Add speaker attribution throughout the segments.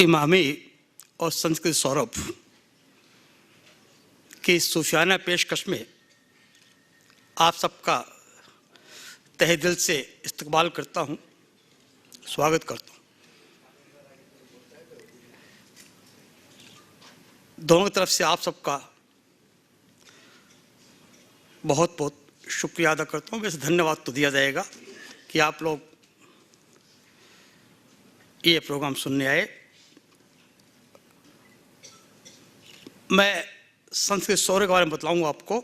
Speaker 1: इमामी और संस्कृत सौरभ की सूफियाना पेशकश में आप सबका तहे दिल से इस्तकबाल करता हूँ, स्वागत करता हूँ। दोनों तरफ से आप सबका बहुत बहुत शुक्रिया अदा करता हूँ। वैसे धन्यवाद तो दिया जाएगा कि आप लोग ये प्रोग्राम सुनने आए। मैं संस्कृत सौर्य के बारे में बतलाऊंगा आपको।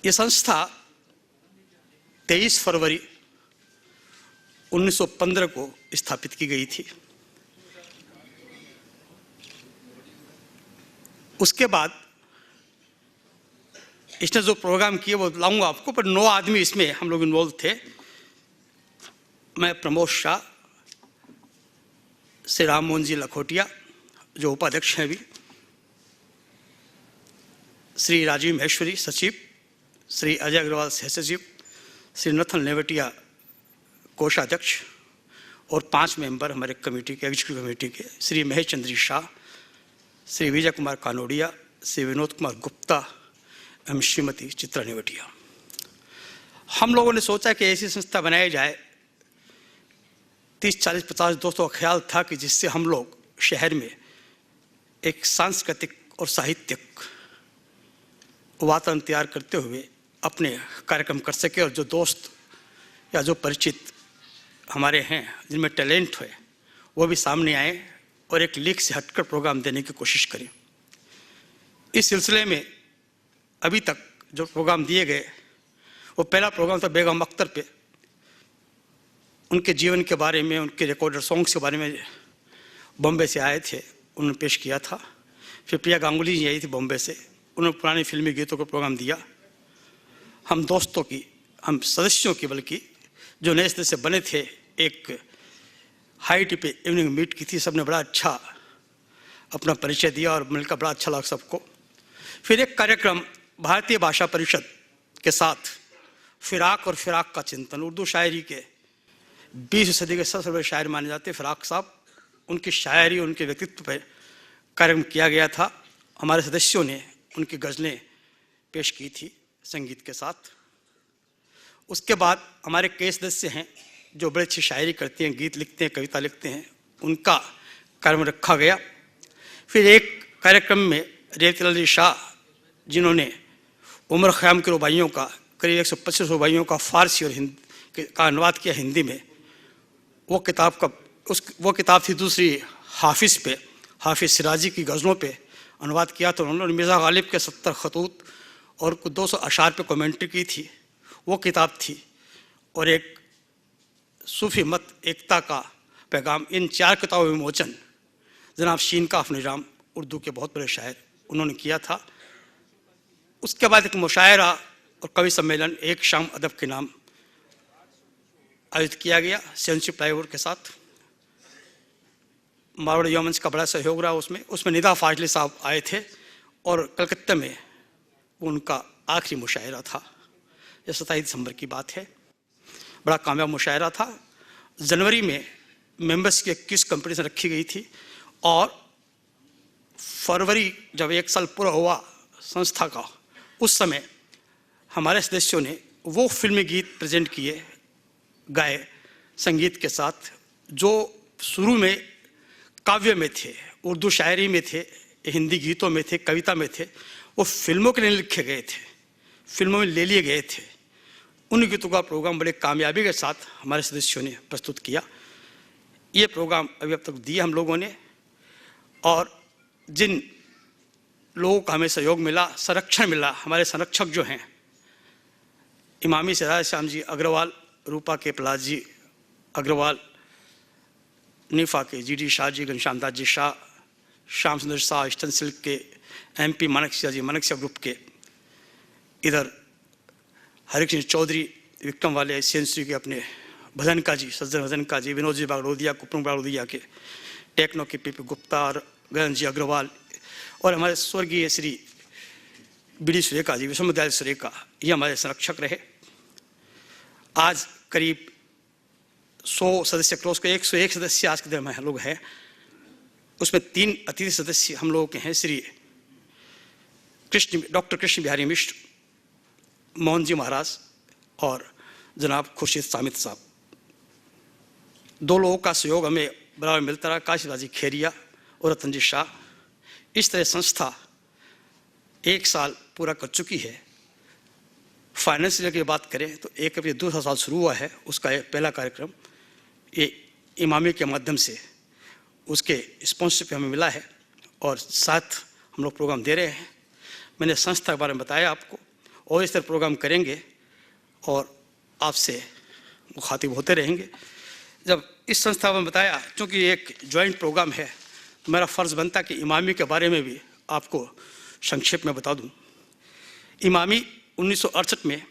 Speaker 1: ये संस्था 23 फरवरी 1915 को स्थापित की गई थी। उसके बाद इसने जो प्रोग्राम किए वो लाऊंगा आपको, पर 9 आदमी इसमें हम लोग इन्वॉल्व थे। मैं प्रमोद शाह, श्री राम मोहन जी लखोटिया जो उपाध्यक्ष हैं अभी, श्री राजीव महेश्वरी सचिव, श्री अजय अग्रवाल सह सचिव, श्री नथन नेवटिया कोषाध्यक्ष और 5 मेंबर हमारे कमेटी के, एग्जीक्यूटिव कमेटी के, श्री महेश चंद्री शाह, श्री विजय कुमार कानोडिया, श्री विनोद कुमार गुप्ता एवं श्रीमती चित्रा नेवटिया। हम लोगों ने सोचा कि ऐसी संस्था बनाई जाए। 30, 40, 50 दोस्तों का ख्याल था कि जिससे हम लोग शहर में एक सांस्कृतिक और साहित्यिक वातावरण तैयार करते हुए अपने कार्यक्रम कर सके, और जो दोस्त या जो परिचित हमारे हैं जिनमें टैलेंट है वो भी सामने आए और एक लीक से हटकर प्रोग्राम देने की कोशिश करें। इस सिलसिले में अभी तक जो प्रोग्राम दिए गए, वो पहला प्रोग्राम था बेगम अख्तर पे, उनके जीवन के बारे में, उनके रिकॉर्डेड सॉन्ग्स के बारे में। बॉम्बे से आए थे, उन्होंने पेश किया था। फिर प्रिया गांगुली जी आई थी बॉम्बे से, उन्होंने पुराने फिल्मी गीतों का प्रोग्राम दिया। हम दोस्तों की, हम सदस्यों की, बल्कि जो नए सदस्य बने थे, एक हाई टी पे इवनिंग मीट की थी। सबने बड़ा अच्छा अपना परिचय दिया और मिलकर बड़ा अच्छा लगा सबको। फिर एक कार्यक्रम भारतीय भाषा परिषद के साथ फिराक और फिराक का चिंतन, उर्दू शायरी के 20वीं सदी के सबसे बड़े शायर माने जाते फिराक साहब, उनकी शायरी, उनके व्यक्तित्व पर कार्यक्रम किया गया था। हमारे सदस्यों ने उनकी गज़लें पेश की थी संगीत के साथ। उसके बाद हमारे कई सदस्य हैं जो बड़े अच्छी शायरी करते हैं, गीत लिखते हैं, कविता लिखते हैं, उनका कार्यक्रम रखा गया। फिर एक कार्यक्रम में रेवतीलाल जी शाह, जिन्होंने उमर ख़याम के रुबाइयों का, करीब 125 रुबाइयों का फ़ारसी और हिंदी का अनुवाद किया हिंदी में। वो किताब थी दूसरी हाफिज़ पे, हाफिज़ सिराजी की गज़लों पे अनुवाद किया था उन्होंने। मिर्ज़ा गालिब के 70 खतूत और कुछ 200 अशार पे कमेंट्री की थी, वो किताब थी। और एक सूफ़ी मत एकता का पैगाम, इन 4 किताबों में विमोचन जनाब शीन काफ निज़ाम, उर्दू के बहुत बड़े शायर, उन्होंने किया था। उसके बाद एक मुशायरा और कवि सम्मेलन एक शाम अदब के नाम आयोजित किया गया सेंसी प्लाईवुड के साथ। मारवाड़ी युवा मंच का बड़ा सहयोग रहा उसमें निदा फाजली साहब आए थे और कलकत्ता में उनका आखिरी मुशायरा था। यह 27 दिसंबर की बात है। बड़ा कामयाब मुशायरा था। जनवरी में मेंबर्स की 21 कंपटीशन रखी गई थी और फरवरी जब 1 साल पूरा हुआ संस्था का, उस समय हमारे सदस्यों ने वो फिल्मी गीत प्रेजेंट किए, गाए संगीत के साथ, जो शुरू में काव्य में थे, उर्दू शायरी में थे, हिंदी गीतों में थे, कविता में थे। वो फिल्मों के लिए लिखे गए थे, फिल्मों में ले लिए गए थे। उन गीतों का प्रोग्राम बड़े कामयाबी के साथ हमारे सदस्यों ने प्रस्तुत किया। ये प्रोग्राम अभी अब तक दिए हम लोगों ने, और जिन लोगों का हमें सहयोग मिला, संरक्षण मिला, हमारे संरक्षक जो हैं इमामी से राज श्याम जी अग्रवाल, रूपा के प्रहलाद जी अग्रवाल, नीफा के GD शाह जी, घनश्याम दास जी शाह, श्याम सुंदर शाह ईस्टर्न सिल्क के, MP मानसिया जी मानसिया ग्रुप के, इधर हरिकृष्ण चौधरी विक्रम वाले सेंसुरी के अपने भजन का जी, सज्जन भजन का जी, विनोद जी बागड़ोदिया, कुपन बागड़ोदिया के, टेक्नो के PP गुप्ता और गगन जी अग्रवाल, और हमारे स्वर्गीय श्री BD सुरेखा जी, विश्वविद्यालय सुरेखा, ये हमारे संरक्षक रहे। आज करीब 100 सदस्य क्रॉस कर 101 सदस्य आज के दिन में हम लोग हैं। उसमें 3 अतिथि सदस्य हम लोगों के हैं, श्री डॉक्टर कृष्ण बिहारी मिश्र, मोहन जी महाराज और जनाब खुर्शीद सामित साहब। 2 लोगों का सहयोग हमें बराबर मिलता रहा, काशीराजी खेरिया और रतन जी शाह। इस तरह संस्था 1 साल पूरा कर चुकी है। फाइनेंशियल की बात करें तो 1 अप्रैल दूसरा साल शुरू हुआ है। उसका एक पहला कार्यक्रम ये इमामी के माध्यम से उसके स्पॉन्सरशिप हमें मिला है और साथ हम लोग प्रोग्राम दे रहे हैं। मैंने संस्था के बारे में बताया आपको, और इस तरह प्रोग्राम करेंगे और आपसे मुखातिब होते रहेंगे। जब इस संस्था में बताया, क्योंकि एक जॉइंट प्रोग्राम है, तो मेरा फ़र्ज़ बनता कि इमामी के बारे में भी आपको संक्षेप में बता दूं। इमामी 1968 में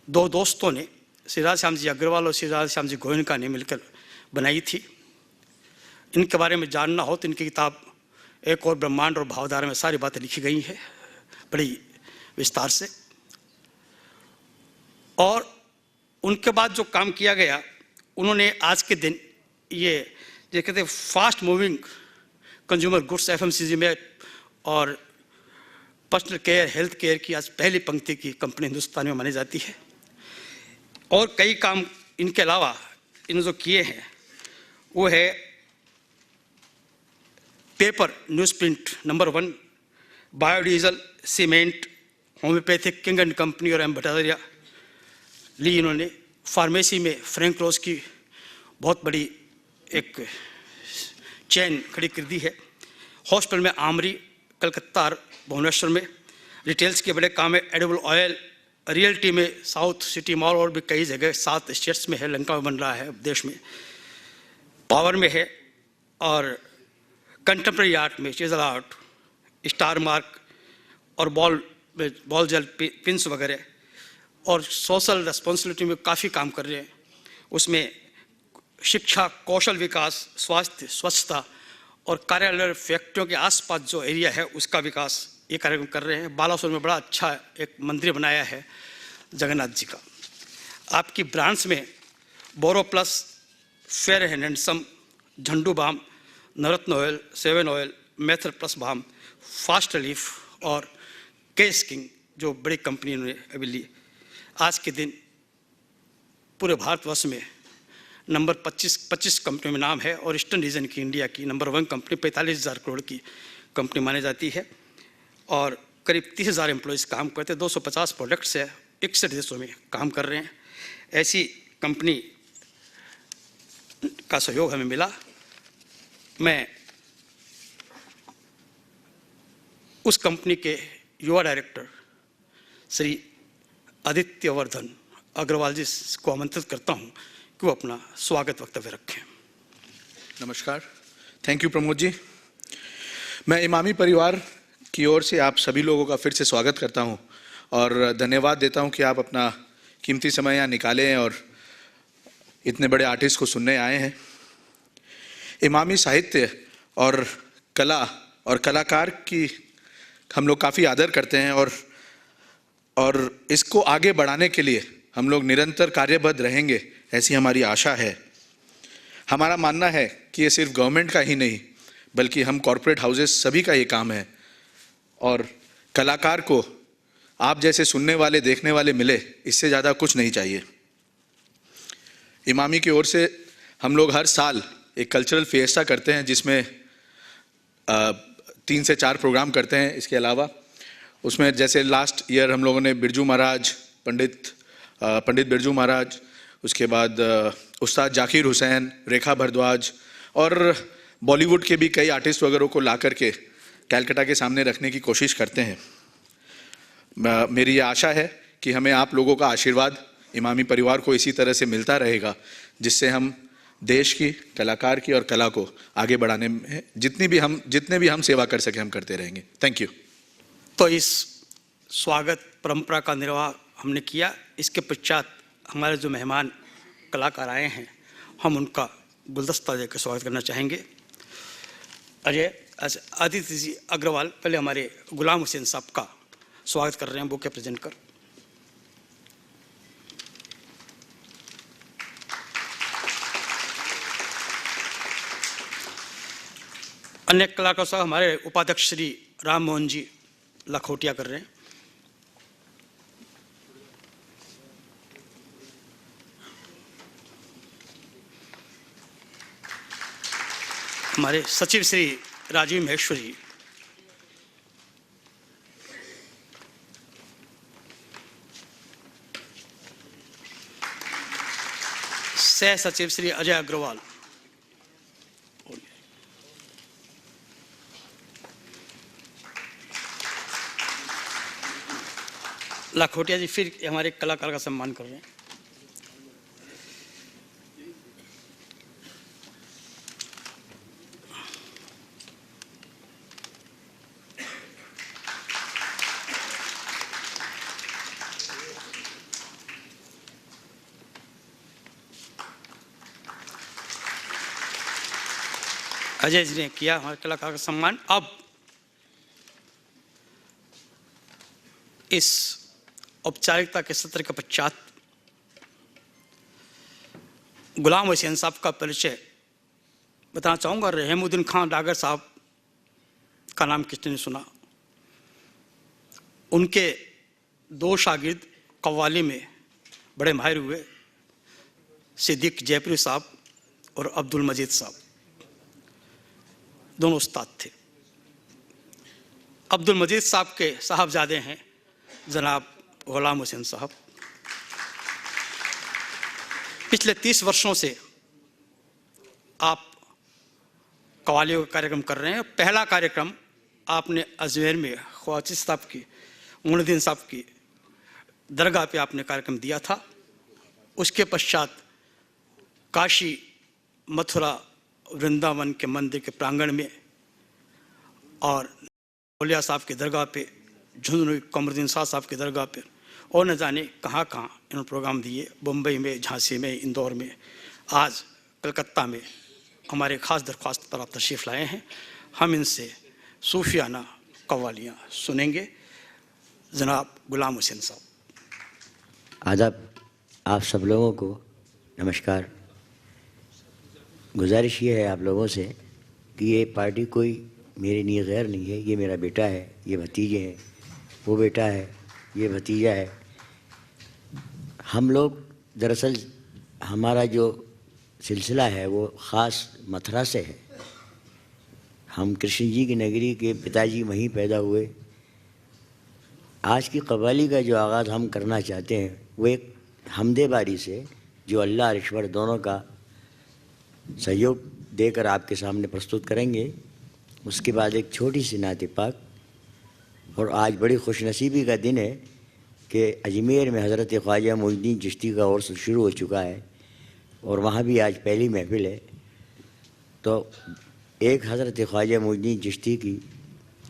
Speaker 1: 2 दोस्तों ने, श्री राधे श्याम जी अग्रवाल और श्री राधे श्याम जी गोयनका ने मिलकर बनाई थी। इनके बारे में जानना हो तो इनकी किताब एक और ब्रह्मांड और भावधारा में सारी बातें लिखी गई हैं बड़ी विस्तार से। और उनके बाद जो काम किया गया, उन्होंने आज के दिन ये जो कहते हैं fast moving consumer goods FMCG में और पर्सनल केयर हेल्थ केयर की आज पहली पंक्ति की कंपनी हिंदुस्तान में मानी जाती है। और कई काम इनके अलावा इन्होंने जो किए हैं वो है paper news print number 1, biodiesel, cement, homeopathic, king and company और एम भट्टाचार्य ली। इन्होंने फार्मेसी में फ्रैंक क्लोज की बहुत बड़ी एक चेन खड़ी कर दी है। हॉस्पिटल में आमरी, कलकत्ता और भुवनेश्वर में। रिटेल्स के बड़े काम है, एडिबल ऑयल, रियल्टी में साउथ सिटी मॉल और भी कई जगह 7 स्टेट्स में है, लंका में बन रहा है देश में, पावर में है। और कंटेम्प्रेरी आर्ट में चीज़ल आर्ट, स्टार मार्क और बॉल जेल पिंस वगैरह। और सोशल रिस्पॉन्सिबिलिटी में काफ़ी काम कर रहे हैं। उसमें शिक्षा, कौशल विकास, स्वास्थ्य, स्वच्छता और कार्यालय फैक्ट्रियों के आसपास जो एरिया है उसका विकास ये कार्यक्रम कर रहे हैं। बालासोर में बड़ा अच्छा एक मंदिर बनाया है जगन्नाथ जी का। आपकी ब्रांड्स में Boroplus, Fair and Handsome, Zandu balm, Navratna oil, 7 oil, मेथर प्लस बाम, फास्ट रिलीफ और केस किंग जो बड़ी कंपनी ने अभी ली। आज के दिन पूरे भारतवर्ष में नंबर 25 कंपनियों में नाम है और ईस्टर्न रीजन की इंडिया की नंबर 1 कंपनी 45,000 करोड़ की कंपनी मानी जाती है। और करीब 30,000 एम्प्लॉयज़ काम करते हैं। 250 प्रोडक्ट्स है, 61 देशों में काम कर रहे हैं। ऐसी कंपनी का सहयोग हमें मिला। मैं उस कंपनी के युवा डायरेक्टर श्री आदित्य वर्धन अग्रवाल जी को आमंत्रित करता हूं कि वो अपना स्वागत वक्तव्य रखें।
Speaker 2: नमस्कार, थैंक यू प्रमोद जी। मैं इमामी परिवार की ओर से आप सभी लोगों का फिर से स्वागत करता हूं और धन्यवाद देता हूं कि आप अपना कीमती समय यहाँ निकाले हैं और इतने बड़े आर्टिस्ट को सुनने आए हैं। इमामी साहित्य और कला और कलाकार की हम लोग काफ़ी आदर करते हैं और इसको आगे बढ़ाने के लिए हम लोग निरंतर कार्यबद्ध रहेंगे, ऐसी हमारी आशा है। हमारा मानना है कि ये सिर्फ गवर्नमेंट का ही नहीं बल्कि हम कॉरपोरेट हाउसेस सभी का ये काम है। और कलाकार को आप जैसे सुनने वाले, देखने वाले मिले, इससे ज़्यादा कुछ नहीं चाहिए। इमामी की ओर से हम लोग हर साल एक कल्चरल फिएस्टा करते हैं जिसमें 3 से 4 प्रोग्राम करते हैं। इसके अलावा उसमें जैसे लास्ट ईयर हम लोगों ने बिरजू महाराज, पंडित बिरजू महाराज, उसके बाद उस्ताद जाकिर हुसैन, रेखा भारद्वाज और बॉलीवुड के भी कई आर्टिस्ट वगैरह को ला करके कैलकाटा के सामने रखने की कोशिश करते हैं। मेरी ये आशा है कि हमें आप लोगों का आशीर्वाद इमामी परिवार को इसी तरह से मिलता रहेगा, जिससे हम देश की, कलाकार की और कला को आगे बढ़ाने में जितने भी हम सेवा कर सके हम करते रहेंगे। Thank you.
Speaker 1: तो इस स्वागत परंपरा का निर्वाह हमने किया। इसके पश्चात हमारे जो मेहमान कलाकार आए हैं, हम उनका गुलदस्ता देकर स्वागत करना चाहेंगे। आदित्य जी अग्रवाल पहले हमारे गुलाम हुसैन साहब का स्वागत कर रहे हैं बुके प्रेजेंट कर। अन्य कलाकारों से हमारे उपाध्यक्ष श्री राम मोहन जी लखोटिया कर रहे हैं। हमारे सचिव श्री राजीव महेश्वरी, सह सचिव श्री अजय अग्रवाल, लाखोटिया जी फिर हमारे कलाकार का सम्मान कर रहे हैं। अजय जी ने किया हमारे कलाकार का सम्मान। अब इस औपचारिकता के सत्र के पश्चात गुलाम हुसैन साहब का परिचय बताना चाहूँगा। रहमुद्दीन खान डागर साहब का नाम किसने सुना? उनके दो शागिर्द कव्वाली में बड़े माहिर हुए, सिद्दीक जयपुरी साहब और अब्दुल मजीद साहब, दोनों उस्ताद थे। अब्दुल मजीद साहब के साहबजादे हैं जनाब गुलाम हुसैन साहब। पिछले 30 वर्षों से आप कव्वालियों का कार्यक्रम कर रहे हैं। पहला कार्यक्रम आपने अजमेर में ख्वाजा साहब की, मुइनुद्दीन साहब की दरगाह पे आपने कार्यक्रम दिया था। उसके पश्चात काशी, मथुरा, वृंदावन के मंदिर के प्रांगण में और औलिया साहब की दरगाह पे, झुंझुनू कमरुद्दीन शाह साहब की दरगाह पे, और न जाने कहाँ कहाँ इन्होंने प्रोग्राम दिए। बम्बई में, झांसी में, इंदौर में, आज कलकत्ता में हमारे ख़ास दरख्वास्त पर आप तशरीफ़ लाए हैं। हम इनसे सूफियाना कव्वालियाँ सुनेंगे। जनाब गुलाम हुसैन साहब।
Speaker 3: आदाब, आप सब लोगों को नमस्कार। गुजारिश ये है आप लोगों से कि ये पार्टी कोई मेरे लिए गैर नहीं है। ये मेरा बेटा है, ये भतीजे हैं, वो बेटा है, ये भतीजा है। हम लोग दरअसल हमारा जो सिलसिला है वो ख़ास मथुरा से है। हम कृष्ण जी की नगरी के पिताजी वहीं पैदा हुए। आज की कव्वाली का जो आगाज़ हम करना चाहते हैं वो एक हमदे बारी से, जो अल्लाह और ईश्वर दोनों का सहयोग देकर आपके सामने प्रस्तुत करेंगे। उसके बाद एक छोटी सी नात पाक। और आज बड़ी खुशनसीबी का दिन है कि अजमेर में हज़रत ख्वाजा मुइनुद्दीन चिश्ती का उर्स शुरू हो चुका है और वहाँ भी आज पहली महफिल है। तो एक हज़रत ख्वाजा मुइनुद्दीन चिश्ती की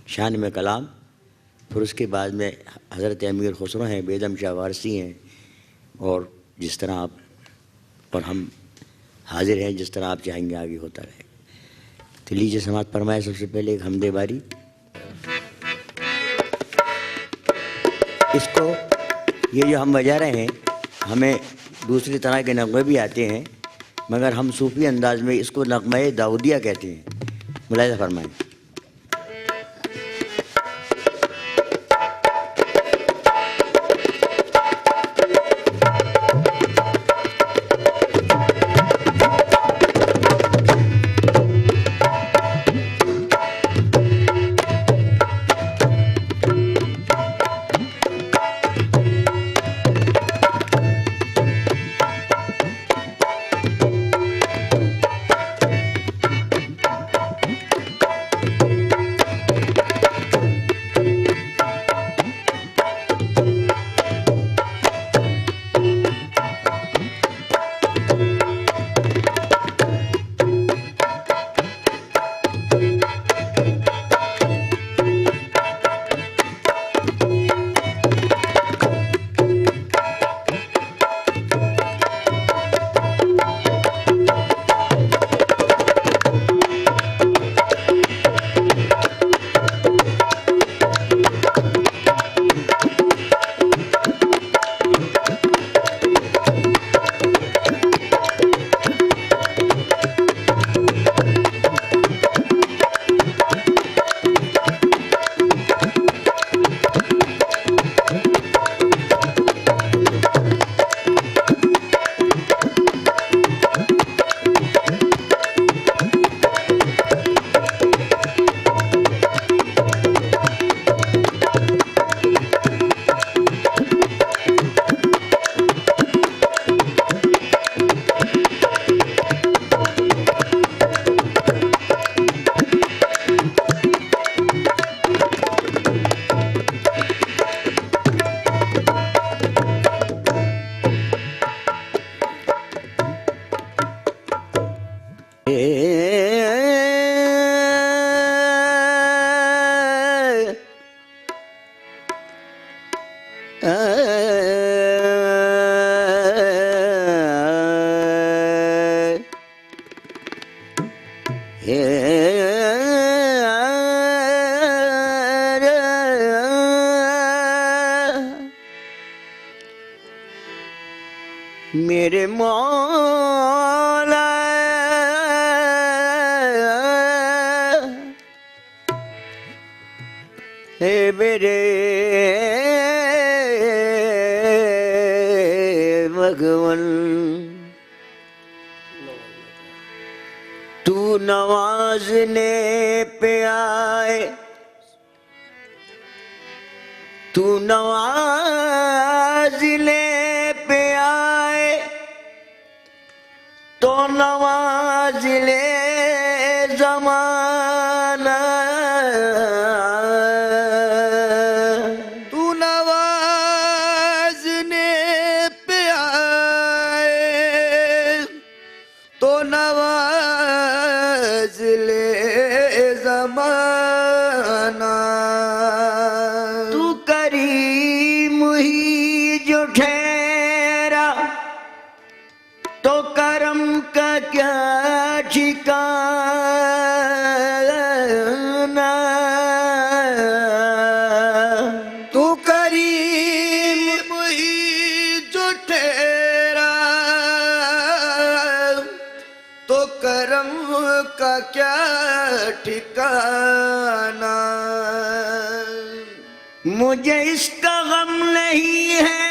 Speaker 3: शान में कलाम, फिर उसके बाद में हज़रत अमीर खुसरो हैं, बेदम शाह वारसी हैं, और जिस तरह आप और हम हाजिर हैं, जिस तरह आप चाहेंगे आगे होता रहे। तो लीजिए समात फरमाए। सबसे पहले एक हमदे बारी। इसको ये जो हम बजा रहे हैं, हमें दूसरी तरह के नगमे भी आते हैं, मगर हम सूफ़ी अंदाज में इसको नगमे दाऊदिया कहते हैं। मुलाहिज़ा फरमाएं। मेरे मौला हे मेरे भगवन, तू नवाजने पे आए, तू नवाजने पे आए तो नवाज ले ज़माना,
Speaker 2: तू नवाजने पे आए तो नवाज ले ज़माना।
Speaker 3: तू करीम ही जो ठहरा तो करम का क्या ठिकाना।
Speaker 2: तू करीम ही जो ठहरा तो करम का क्या ठिकाना।
Speaker 3: मुझे इसका गम नहीं है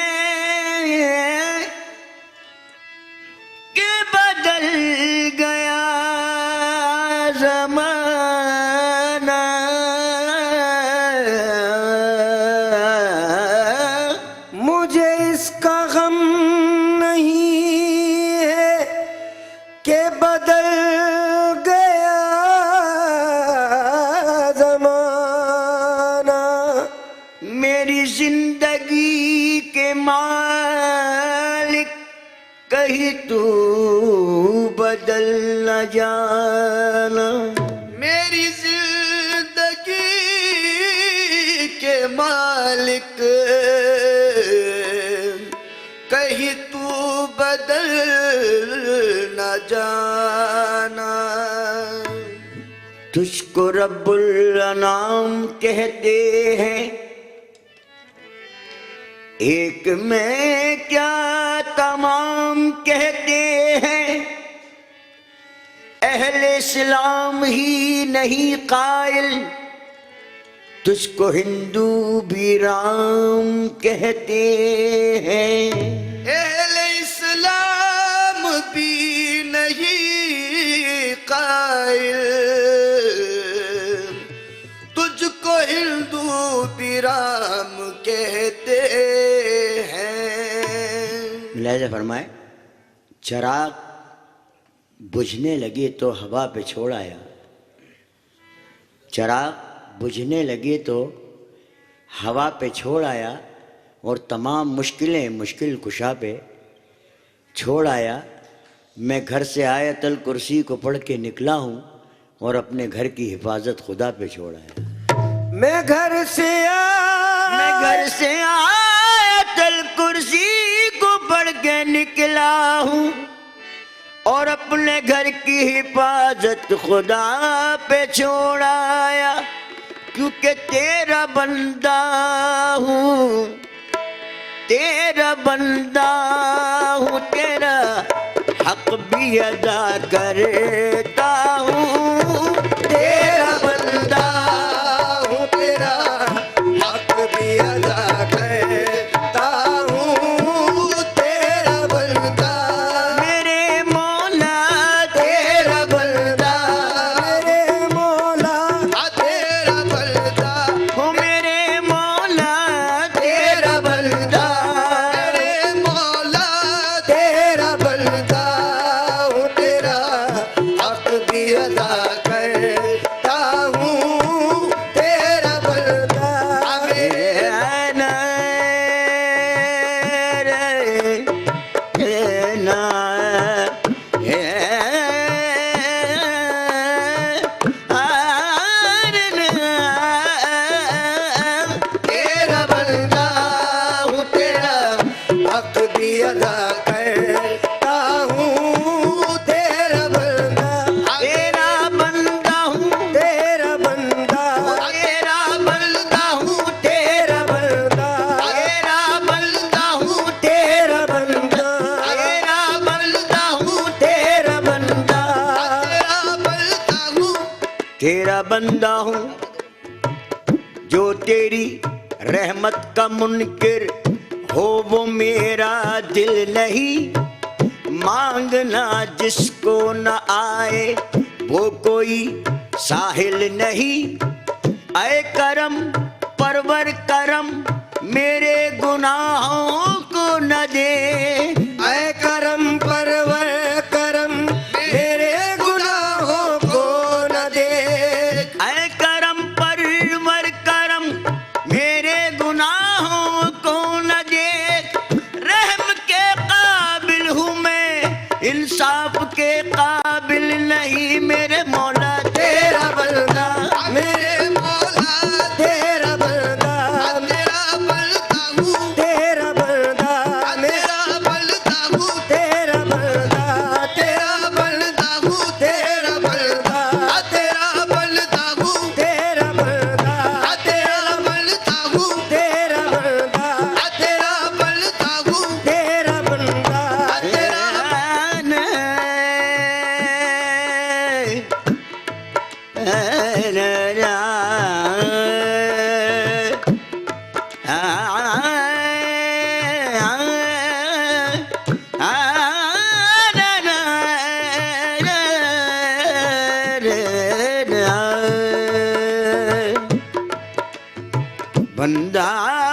Speaker 3: कि बदल गया ज़माना।
Speaker 2: मुझे इसका गम नहीं है कि बदल गया ज़माना।
Speaker 3: मेरी जिंदगी के मालिक कहीं तू बदल न जाना।
Speaker 2: मेरी जिंदगी के मालिक कहीं तू बदल न जाना।
Speaker 3: तुझको रब्बुल अनाम कहते हैं, एक में क्या तमाम कहते हैं। अहले इस्लाम ही नहीं कायल, तुझको हिंदू भी राम कहते हैं।
Speaker 2: अहले इस्लाम भी नहीं कायल, तुझको हिंदू भी राम कहते हैं।
Speaker 3: लिहाजा फरमाए, चराग बुझने लगे तो हवा पे छोड़ आया। चराग बुझने लगे तो हवा पे छोड़ आया और तमाम मुश्किलें मुश्किल कुशा पे छोड़ आया। मैं घर से आयतल कुर्सी को पढ़ के निकला हूँ और अपने घर की हिफाजत खुदा पे छोड़ आया।
Speaker 2: मैं घर से
Speaker 3: आयतल कुर्सी को पढ़ के निकला हूँ और अपने घर की हिफाजत खुदा पे छोड़ आया। क्योंकि तेरा बंदा हूँ, तेरा बंदा हूँ, तेरा हक भी अदा करता हूँ। तेरा बंदा
Speaker 2: हूँ, तेरा हक भी अदा करता हूँ। तेरा बंदा
Speaker 3: मेरे मौला
Speaker 2: तेरा बंदा, मेरे मौला तेरा बंदा,
Speaker 3: हो मेरे मौला
Speaker 2: तेरा बंदा, मेरे मौला तेरा बंदा हूँ, तेरा हक भी अदा करता हूँ। तेरा बंदा तेरा बंदा हूँ,
Speaker 3: बंदा हूँ, जो तेरी रहमत का मुनकिर हो वो मेरा दिल नहीं। मांगना जिसको न आए वो कोई साहिल नहीं। ऐ करम परवर करम मेरे गुनाहों को न दे।
Speaker 4: ऐ करम परवर करम मेरे गुनाहों को न दे।
Speaker 3: ऐ करम परवर करम मेरे गुनाहों को न दे। रहम के काबिल हूँ मैं, इंसाफ के काबिल नहीं। मेरे मौला तेरा बंदा,
Speaker 4: मेरे मौला तेरा बंदा, तेरा बंदा हूँ, तेरा बंदा, मेरा बंदा हूँ, तेरा बंदा, तेरा बंदा हूँ, तेरा बंदा, तेरा बंदा हूँ, तेरा बंदा, तेरा बंदा हूँ, तेरा बंदा, तेरा बंदा हूँ, तेरा बंदा, तेरा
Speaker 3: बंदा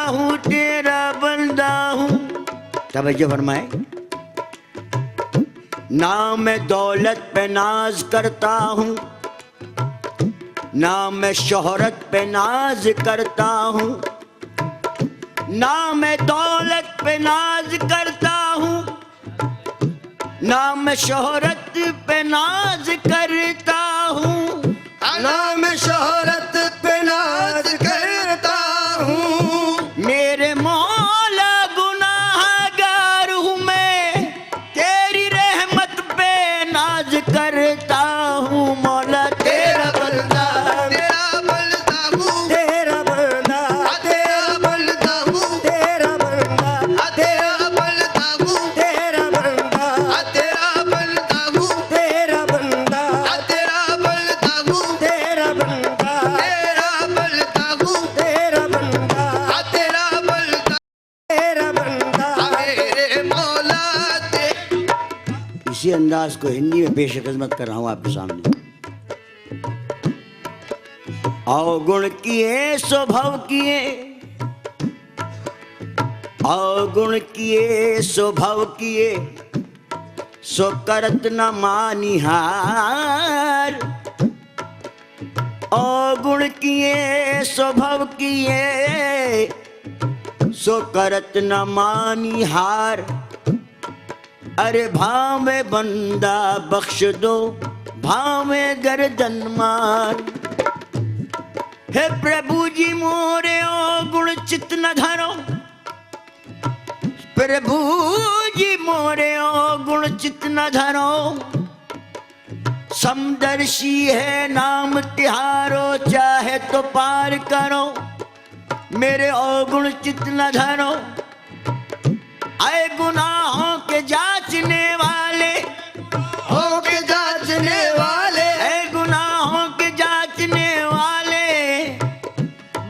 Speaker 3: हूँ तेरा बंदा हूँ। तवज्जो फरमाए। ना मैं दौलत पे नाज करता हूँ, ना मैं शोहरत पे नाज करता हूँ। ना मैं दौलत पे नाज करता हूँ, ना मैं शोहरत पे नाज करता हूँ।
Speaker 4: ना मैं शोहरत पे नाज करता हूँ।
Speaker 3: मेरे मौला गुनाहगार हूँ मैं, तेरी रहमत पे नाज करता हूँ। मौला तेरा बंदा,
Speaker 4: तेरा बंदा हूँ, तेरा बंदा, तेरा बंदा हूँ, तेरा बंदा, तेरा बंदा हूँ, तेरा बंदा, तेरा बंदा हूँ, तेरा बंदा, तेरा बंदा हूँ, तेरा बंदा, तेरा बंदा हूँ, तेरा बंदा, तेरा बंदा, तेरा बंदा मेरे मौला तेरा।
Speaker 3: इसी अंदाज को हिंदी में पेश खिदमत कर रहा हूँ आपके सामने। अवगुण किए स्वभाव किए, अवगुण किए स्वभाव किए, सो करत न मानिहार। अवगुण किए स्वभाव किए, सो करत न मानिहार। अरे भावे बंदा बख्श दो, भावे गर्दन मार। हे प्रभु जी मोरे ओ गुण चित न धरो, प्रभु जी मोरे ओ गुण चित न धरो। समदर्शी है नाम तिहारो, चाहे तो पार करो। मेरे ओ गुण चित न धरो। आए गुनाहों के जांचने वाले,
Speaker 4: हो के जांचने वाले,
Speaker 3: ऐ गुनाहों के जांचने वाले।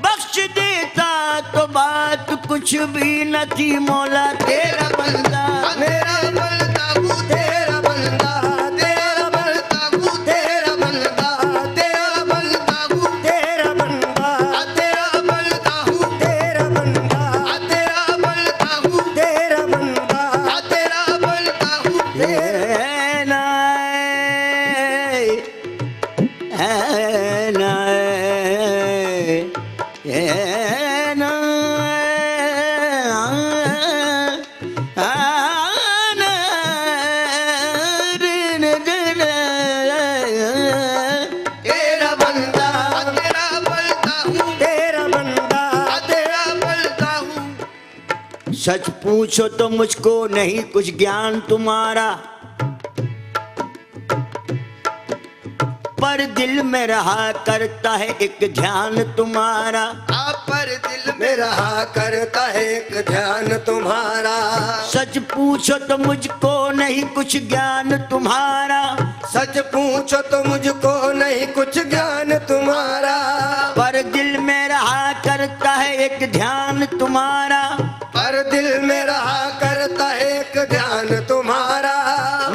Speaker 3: बख्श देता तो बात कुछ भी न थी। मौला तेरा बंदा,
Speaker 4: मेरा बंदा हूँ, तेरा बंदा, तेरा बंदा हूँ, तेरा बंदा, तेरा बंदा हूँ, तेरा बंदा, तेरा बंदा हूँ, तेरा बंदा, तेरा बंदा हूँ, तेरा बंदा, तेरा बंदा हूँ,
Speaker 3: ऐ नाए, ऐ नाए, ऐ नाए,
Speaker 4: तेरा बंदा, तेरा बंदा हूँ, तेरा बंदा, तेरा बंदा हूँ।
Speaker 3: सच पूछो तो मुझको नहीं कुछ ज्ञान तुम्हारा, पर दिल में रहा करता है एक ध्यान तुम्हारा।
Speaker 4: आप पर दिल में रहा करता है एक ध्यान तुम्हारा।
Speaker 3: सच पूछो तो मुझको नहीं कुछ ज्ञान तुम्हारा,
Speaker 4: सच पूछो तो मुझको नहीं कुछ ज्ञान तुम्हारा,
Speaker 3: पर दिल में रहा करता है एक ध्यान तुम्हारा,
Speaker 4: पर दिल में रहा करता है एक ध्यान तुम्हारा।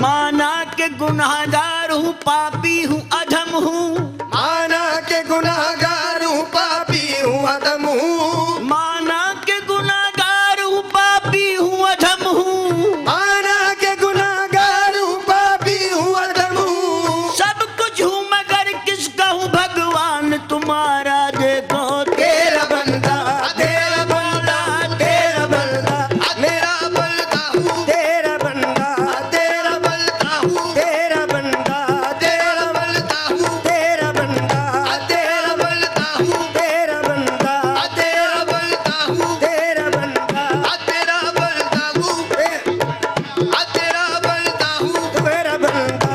Speaker 3: माना के गुनाहगार हूँ, पापी हूँ, अधम हूँ,
Speaker 4: माना के गुनाहगार हूँ, पापी हूँ, अधम हूँ,
Speaker 3: माना के गुनाहगार हूँ, पापी हूँ, अधम हूँ,
Speaker 4: माना के गुनाहगार हूँ, पापी हूँ, अधम हूँ,
Speaker 3: सब कुछ हूँ मगर किसका हूँ भगवान तुम्हारा। देखो
Speaker 4: तेरा बंदा, तेरा बंदा, तेरा बंदा, मेरा बंदा हूँ, तेरा बंदा, तेरा बंदा हूँ, तेरा बंदा, तेरा बंदा हूँ, तेरा बंदा, तेरा बंदा हूँ, तेरा बंदा, तेरा बंदा हूँ, तेरा बंदा, तेरा बंदा हूँ, तेरा बंदा हूँ, तेरा बंदा।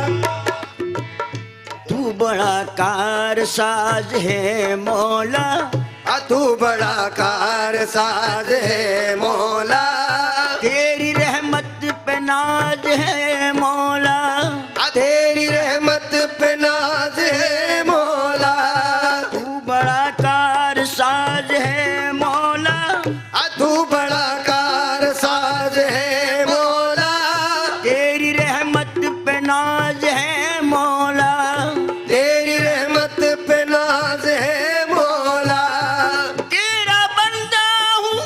Speaker 3: तू बड़ा कारसाज है मौला,
Speaker 4: तू बड़ा कारसाज है मौला,
Speaker 3: तेरी रहमत पे नाज है मौला,
Speaker 4: तेरी रहमत पे नाज है मौला,
Speaker 3: तू बड़ा कारसाज है मौला,
Speaker 4: तू बड़ा कारसाज है मौला,
Speaker 3: तेरी रहमत पे नाज है मौला,
Speaker 4: तेरी रहमत पे नाज है मौला,
Speaker 3: तेरा बंदा हूँ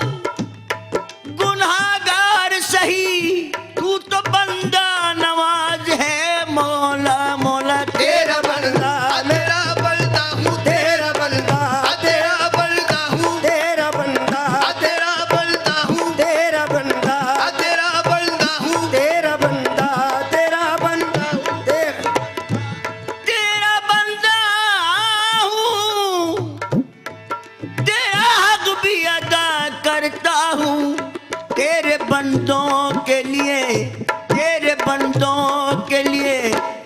Speaker 3: गुनाहगार सही, तू तो बंदा नवाज है मौला। मौला
Speaker 4: तेरा बंदा, मेरा बंदा हूँ, तेरा बंदा, तेरा बंदा हूँ, तेरा बंदा, तेरा बंदा हूँ, तेरा बंदा, तेरा बंदा हूँ, तेरा बंदा, तेरा बंदा हूँ,
Speaker 3: तेरा बंदा हूँ, तेरा हक भी अदा करता हूँ, तेरे बंदों के लिए, तेरे बंदों के लिए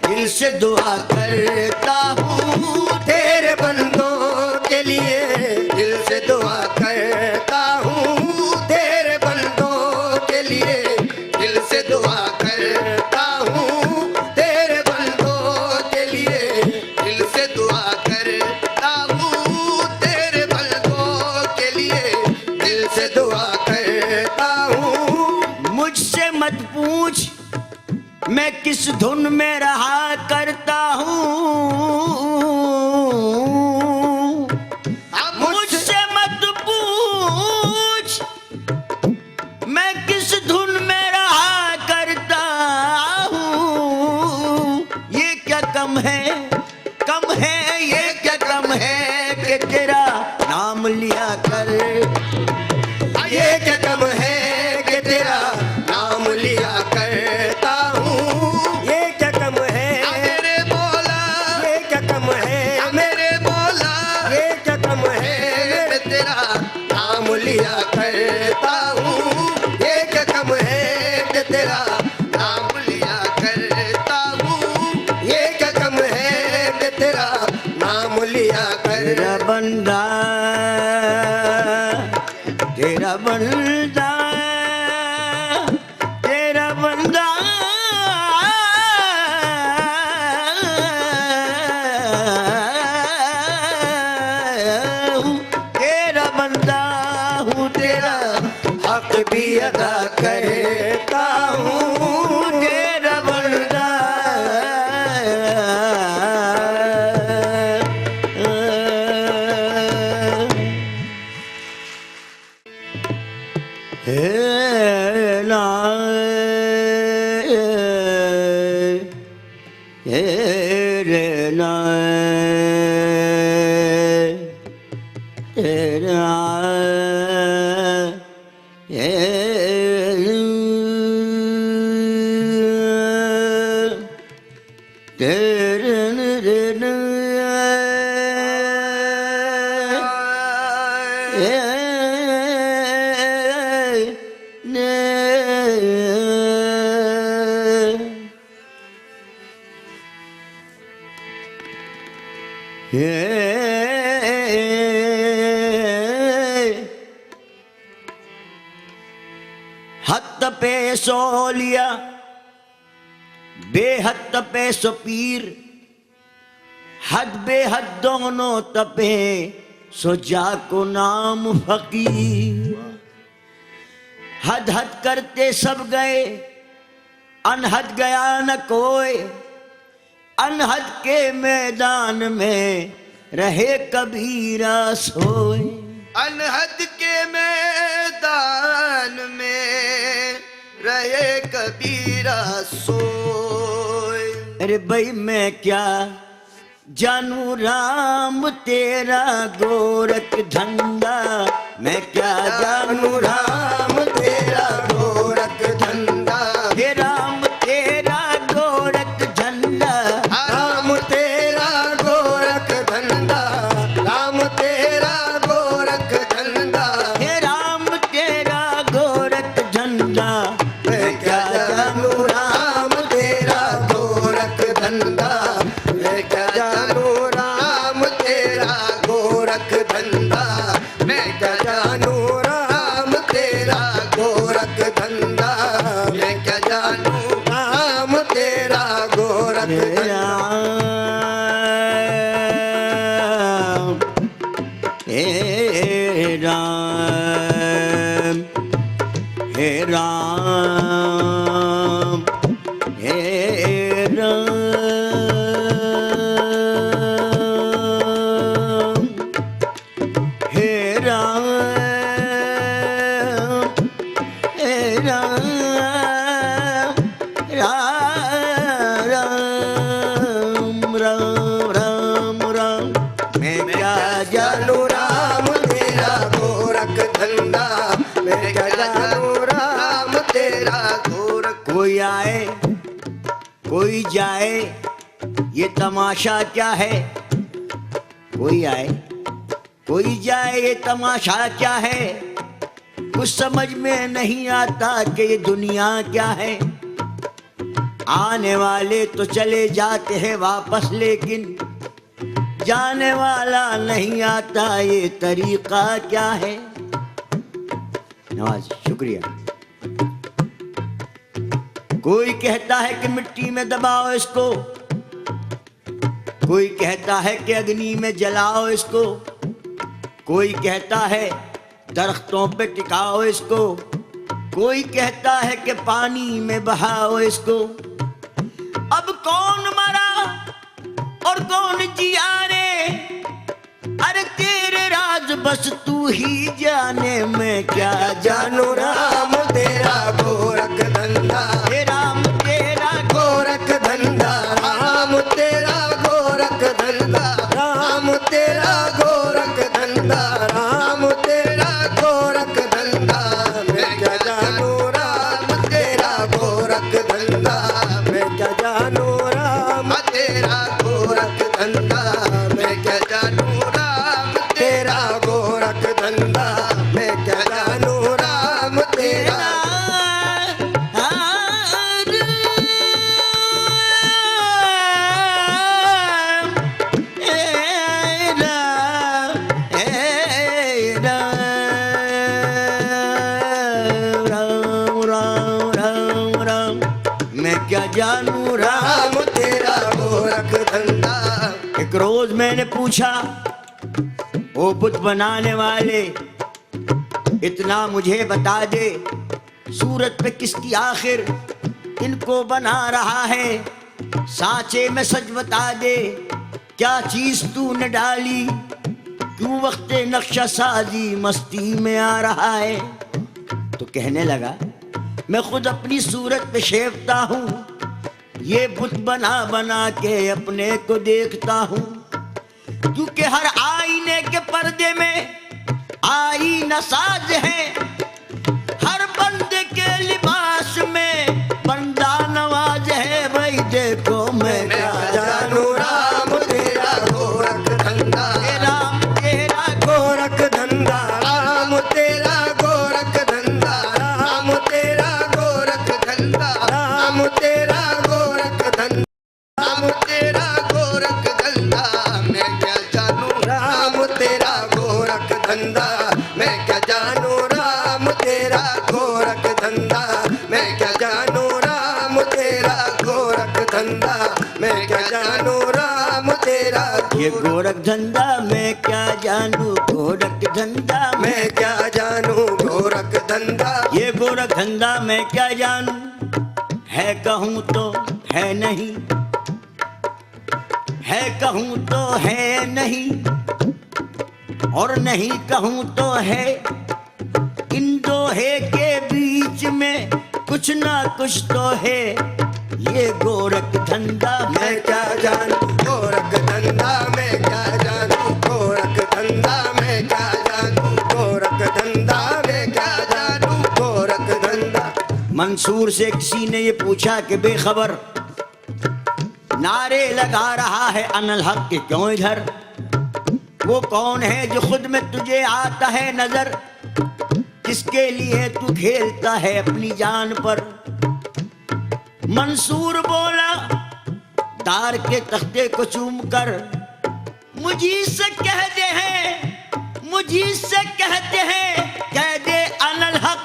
Speaker 3: दिल से दुआ करता हूँ,
Speaker 4: तेरे बंदों के लिए दिल से दुआ करता हूँ, तेरे बंदों के लिए दिल से दुआ करता हूँ, तेरे बंदों के लिए दिल से दुआ करता हूँ, तेरे बंदों के लिए दिल से दुआ करता हूँ।
Speaker 3: मुझसे मत पूछ मैं किस धुन में रहा करता हूँ, मुझसे मत पूछ मैं किस धुन में रहा करता हूँ, ये क्या कम है, कम है, ये क्या कम है कि तेरा नाम लिया कर,
Speaker 4: ये क्या कम है कि तेरा नाम लिया करता हूँ, ये क्या कम है मेरे मौला, ये क्या कम है मेरे मौला, ये क्या कम है मैं तेरा नाम लिया करता हूँ, ये क्या कम है कि तेरा नाम लिया करता हूँ, ये क्या कम है कि तेरा नाम लिया
Speaker 3: तेरा
Speaker 4: कर।
Speaker 3: बंदा, तेरा बंदा, तेरा बंदा, हूँ, तेरा बंदा हूँ, तेरा
Speaker 4: हक भी अदा करता हूँ,
Speaker 3: तेरा बंदा। हे ना हे रे ना तेरा हे तेरे रे ना हद पे सोलिया बेहद पे सो पीर, हद बेहद दोनों तपे सो जाको नाम फकीर। हद हद करते सब गए, अनहद गया न कोई, अनहद के मैदान में रहे कबीरा सोए।
Speaker 4: अनहद के मैदान में रहे कबीरा सोए।
Speaker 3: अरे भाई मैं क्या जानू राम तेरा गोरख धंधा, मैं क्या जानू
Speaker 4: राम तेरा गोरख धंधा।
Speaker 3: हे राम तेरा गोरख धंधा,
Speaker 4: राम तेरा गोरख धंधा, राम तेरा गोरख धंधा।
Speaker 3: हे राम तेरा गोरख धंधा,
Speaker 4: मैं क्या जानू राम तेरा गोरख धंधा। मैं क्या जानू राम तेरा गोरख धंधा। मैं क्या जानू राम तेरा गोरख धंधा। मैं क्या जानू राम तेरा गोरख
Speaker 3: हे
Speaker 4: धंधा।
Speaker 3: राम हे राम हे राम हे राम हे राम राम राम राम राम। मैं क्या जानू
Speaker 4: राम तेरा गोरख धंधा। मैं क्या जानू राम तेरा गोरख।
Speaker 3: कोई आए कोई जाए ये तमाशा क्या है, कोई आए कोई जाए ये तमाशा क्या है। कुछ समझ में नहीं आता कि ये दुनिया क्या है। आने वाले तो चले जाते हैं वापस, लेकिन जाने वाला नहीं आता, ये तरीका क्या है। नवाज शुक्रिया। कोई कहता है कि मिट्टी में दबाओ इसको, कोई कहता है कि अग्नि में जलाओ इसको, कोई कहता है दरख्तों पे टिकाओ इसको, कोई कहता है कि पानी में बहाओ इसको। अब कौन मरा और कौन जिया रे, अरे तेरे राज बस तू ही जाने। मैं क्या जानू
Speaker 4: राम तेरा गोरख धंधा।
Speaker 3: हे राम तेरा
Speaker 4: गोरख धंधा। राम तेरा गोरख धंधा। राम तेरा गोरख धंधा। राम तेरा गोरख धंधा। मैं क्या जानू राम तेरा गोरख धंधा। मैं क्या जानू राम तेरा गोरख धंधा। मैं क्या जानू राम तेरा गोरख धंधा। मैं क्या जानू राम तेरा।
Speaker 3: मैं क्या जानू
Speaker 4: राम तेरा गोरख धंधा।
Speaker 3: एक रोज मैंने पूछा, ओ बुत बनाने वाले इतना मुझे बता दे, सूरत पे किसकी आखिर इनको बना रहा है। सांचे में सच बता दे, क्या चीज तूने डाली, क्यों वक्त नक्शा साजी मस्ती में आ रहा है। तो कहने लगा, मैं खुद अपनी सूरत पे शेफता हूँ, ये बुत बना बना के अपने को देखता हूँ। क्योंकि हर आईने के पर्दे में आईना साज है, हर बंदे के लिबास में बंदा नवाज है। भाई देखो मैं क्या
Speaker 4: जानू राम तेरा गोरख धंधा।
Speaker 3: राम तेरा
Speaker 4: गोरख धंधा। राम तेरा गोरख धंधा। राम तेरा गोरख धंधा। राम तेरा गोरख धंधा। राम तेरा गोरख धंधा। मैं क्या जानू राम तेरा गोरख धंधा। मैं क्या जानू राम तेरा गोरख धंधा।
Speaker 3: ये गोरख धंधा मैं क्या जानू, गोरख धंधा
Speaker 4: मैं क्या जानूं गोरख धंधा,
Speaker 3: ये गोरख धंधा मैं क्या जानू, है कहूँ तो है नहीं, है कहूँ तो है नहीं, और नहीं कहूँ तो है। इन दो है के बीच में कुछ ना कुछ तो है, ये गोरख धंधा
Speaker 4: मैं क्या जानूं गोरख धंधा, मैं क्या जानूं गोरख धंधा, मैं क्या जानूं गोरख धंधा, मैं क्या जानूं गोरख धंधा।
Speaker 3: मंसूर से किसी ने ये पूछा कि बेखबर नारे लगा रहा है अनल हक के क्यों इधर, वो कौन है जो खुद में तुझे आता है नजर, किसके लिए तू खेलता है अपनी जान पर। मंसूर बोला तार के तख्ते को चूम कर, मुझी से कहते हैं, मुझी से कहते हैं कह दे अनल हक,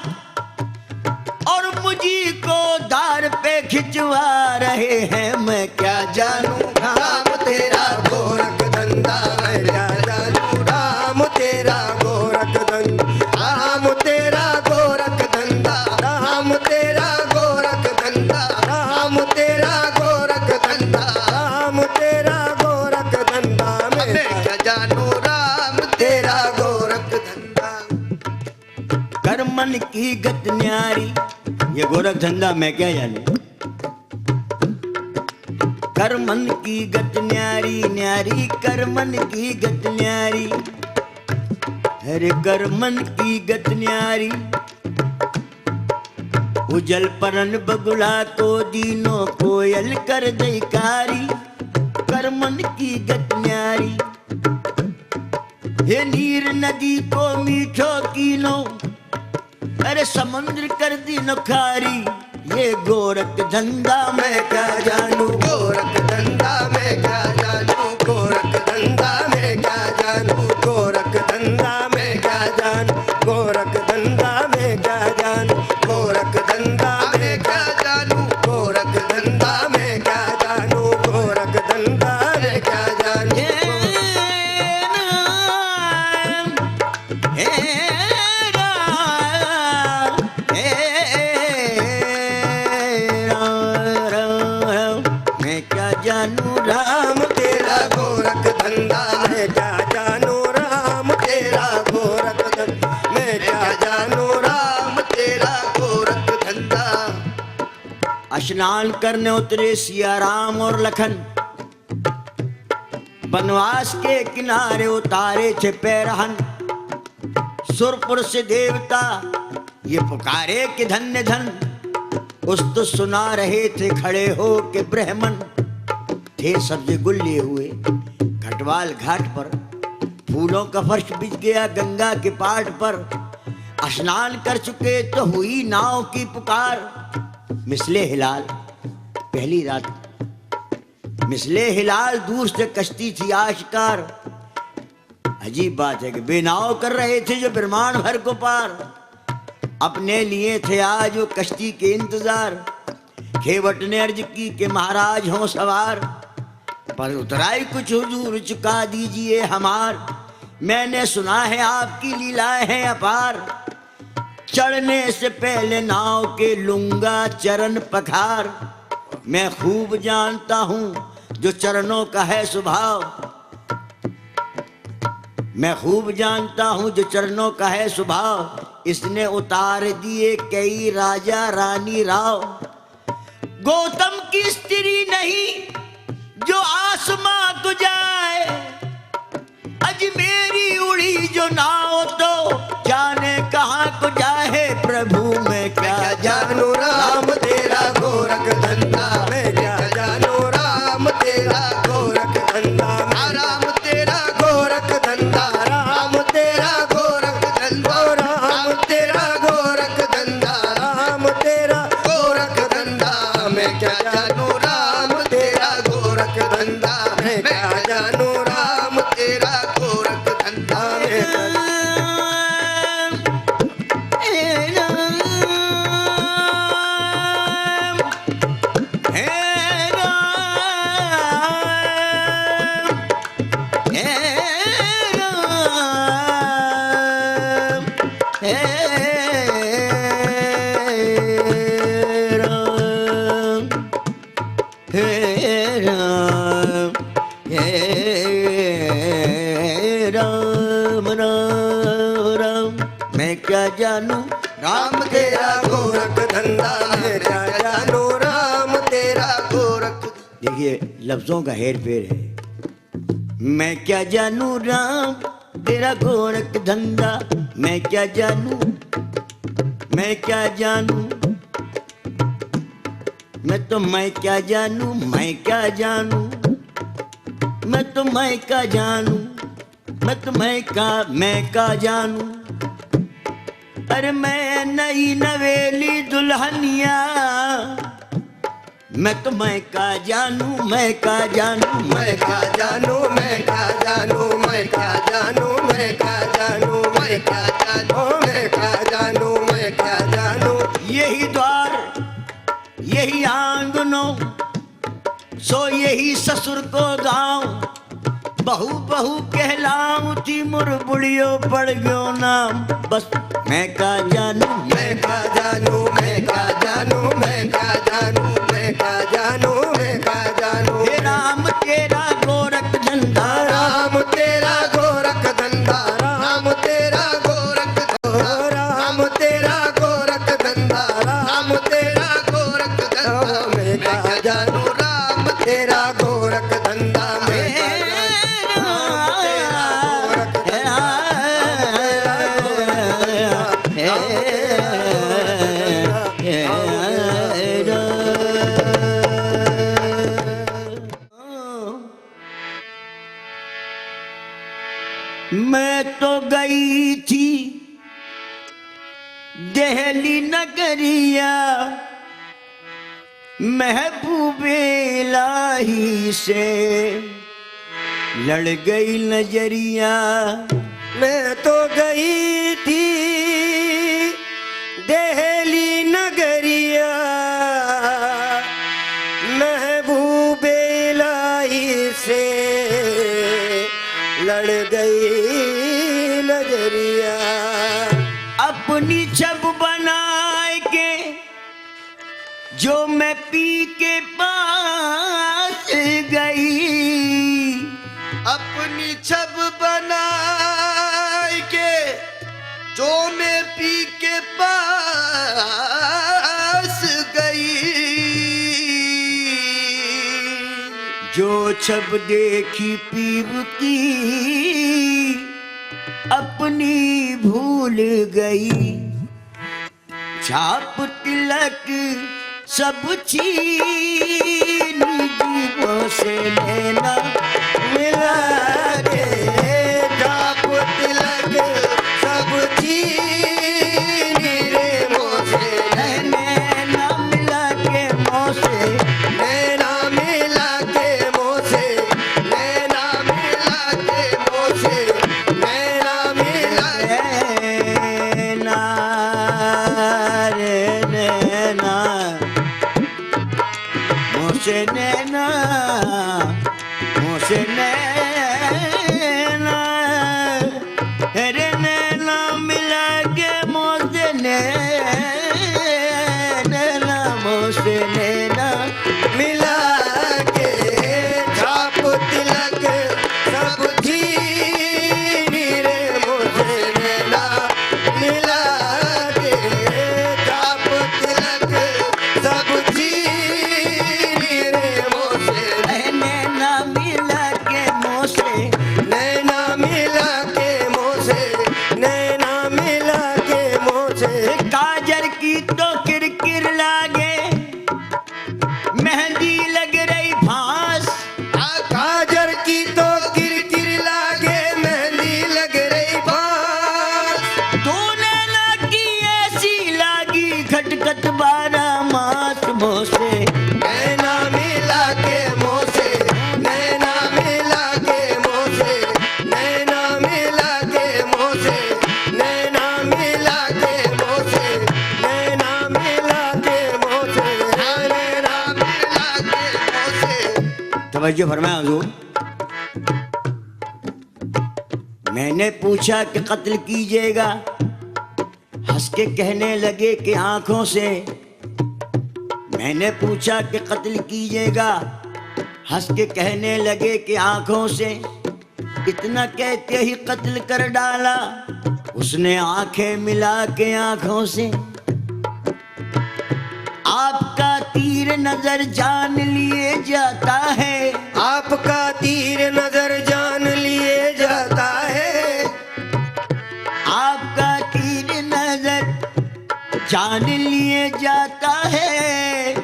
Speaker 3: और मुझी को दार पे खिंचवा रहे हैं। मैं क्या जानूं
Speaker 4: राम तेरा गोरख धंधा, मैं क्या जानूं राम तेरा गोरख धंधा, राम तेरा गोरख धंधा, राम तेरा गोरख धंधा, राम तेरा गोरख धंधा, राम तेरा गोरख धंधा, मैं क्या जानूं राम तेरा गोरख धंधा।
Speaker 3: कर मन की गत न्यारी, ये गोरख धंधा मैं क्या जानूं, कर मन की गत न्यारी, न्यारी कर मन की गत न्यारी, अरे कर मन की गत न्यारी। उजल परन बगुला को दीनो कोयल कर दैकारी, कर मन की गत न्यारी। हे नीर नदी को मीठो कीनो, अरे समुद्र कर दी नखारी, ये गोरख धंधा
Speaker 4: मैं क्या जानूं गोरख धंधा, मैं क्या जानूं गोरख धंधा, मैं क्या जानूं गोरख धंधा, मैं क्या जानूं गोरख धंधा, मैं क्या जानूं गोरख धंधा, मैं क्या जानूं गोरख धंधा, मैं क्या जानूं गोरख धंधा, मैं क्या जानूं। राम तेरा गोरख धंधा, मैं क्या जानूं राम तेरा गोरख धंधा, मैं क्या जानूं राम तेरा गोरख धंधा।
Speaker 3: स्नान करने उतरे सिया राम और लखन, बनवास के किनारे उतारे थे पैरहन। सुरपुर से देवता ये पुकारे कि धन्य धन, उस तो सुना रहे थे खड़े हो के ब्राह्मण। थे सब्जे गुल लिए हुए घटवाल घाट पर, फूलों का फर्श बिछ गया गंगा के पाट पर। स्नान कर चुके तो हुई नाव की पुकार, मिसले हिलाल पहली रात, मिसले हिलाल दूर से कश्ती थी आशिकार। अजीब बात है कि बेनाव कर रहे थे जो ब्रह्मांड भर को पार, अपने लिए थे आज वो कश्ती के इंतजार। खेवट ने अर्ज की कि महाराज हो सवार, पर उतराई कुछ हुजूर चुका दीजिए हमार। मैंने सुना है आपकी लीलाएं हैं अपार, चढ़ने से पहले नाव के लूंगा चरण पखार। मैं खूब जानता हूं जो चरणों का है स्वभाव, मैं खूब जानता हूं जो चरणों का है स्वभाव। इसने उतार दिए कई राजा रानी राव, गौतम की स्त्री नहीं जो आसमां को जाए। अजमेरी उड़ी जो नाव तो जाने कहां को जाए। प्रभु मैं क्या
Speaker 4: जानूं राम तेरा गोरख धंधा, मैं क्या जानूं राम तेरा गोरख धंधा, राम तेरा गोरख धंधा, राम तेरा गोरख धंधा, राम तेरा गोरख धंधा, राम तेरा गोरख धंधा। मैं क्या जानूं राम तेरा गोरख धंधा, मैं क्या जानूं राम तेरा गोरख धंधा।
Speaker 3: राम, हे राम, हे राम, राम राम। मैं क्या जानूं
Speaker 4: राम तेरा गोरख धंधा, मैं क्या जानू राम तेरा गोरख।
Speaker 3: देखिए लफ्जों का हेर फेर है। मैं क्या जानूं राम तेरा गोरख धंधा, मैं क्या जानूं, मैं क्या जानूं, मैं तो मैं क्या जानूं, मैं क्या जानूं, मैं तो मैं क्या जानूं, मैं तो मैं का जानूं। अरे मैं नई नवेली दुल्हनिया, मैं तो मैं का जानूं, मैं का जानूं,
Speaker 4: मैं क्या जानू, मैं क्या जानू, मैं क्या जानू, मैं क्या जानू, मैं क्या जानू, मैं क्या जानू, मैं क्या जानू।
Speaker 3: यही द्वार यही आंगनों, सो यही ससुर को गाँव, बहू बहू कहलाऊं थी मुर बुढ़ियो पड़ गयो नाम। बस मैं का जानूं,
Speaker 4: मैं क्या जानू, मैं क्या जानू, मैं क्या जानू, मैं क्या जानू, मैं क्या जानू।
Speaker 3: हे राम तेरा गोरख धंधा,
Speaker 4: राम तेरा गोरख धंधा, राम तेरा गोरख धंधा, राम तेरा गोरख धंधा, राम तेरा गोरख धंधा। मैं क्या जानू राम तेरा गोरख धंधा, मैं क्या जानू
Speaker 3: मैं तो गई थी दिल्ली नगरिया, महबूबे इलाही से लड़ गई नजरिया।
Speaker 4: मैं तो गई थी दिल्ली नगरिया, महबूबे इलाही से लड़ गई नजरिया।
Speaker 3: अपनी छब बनाए के जो मैं पी के पास गई,
Speaker 4: अपनी छब बना के जो मैं पी के पास गई।
Speaker 3: जो छब देखी पीव की अपनी भूल गई, छाप तिलक सब छीन जीवों से लेना मिला के।
Speaker 4: छाप तिलक सब छीन रे मोसे,
Speaker 3: नैना मिला के मोसे,
Speaker 4: नैना मिला के मोसे, नैना मिला के मोसे, नैना मिला
Speaker 3: नैना रे नैना मोसे, नैना मोसे, नैना रे नैना मिला के मोसे, नैना मोसे, नैना
Speaker 4: मिला के। छाप तिलक सब छीन रे मोसे, नैना मिला के। छाप तिलक सब छीन रे मोसे,
Speaker 3: नैना मिला के मोसे,
Speaker 4: नैना मिला के मोसे, नैना मिला के मोसे।
Speaker 3: काजर की तो किरकिर लागे, मेहंदी लग रही फांस,
Speaker 4: काजर की तो किरकिर लागे, मेहंदी लग रही बांस।
Speaker 3: दो नैना की ऐसी लागी खटखट 12 मास मोसे।
Speaker 4: नैना मिला के मोसे, नैना मिला के मोसे, नैना मिला के मोसे, नैना मिला के मोसे, नैना मिला के मोसे, नैना मिला के मोसे।
Speaker 3: तवज्जो फरमाया हुजूर। मैंने पूछा कि कत्ल कीजिएगा, हंस के कहने लगे कि आंखों से। मैंने पूछा कि कत्ल कीजिएगा, हंस के कहने लगे कि आंखों से। इतना कहते ही कत्ल कर डाला उसने आंखें मिला के आंखों से। आपका तीर नजर जान लिए जाता है,
Speaker 4: आपका तीर नजर जान लिए जाता है,
Speaker 3: आपका तीर नजर जान लिए जाता है।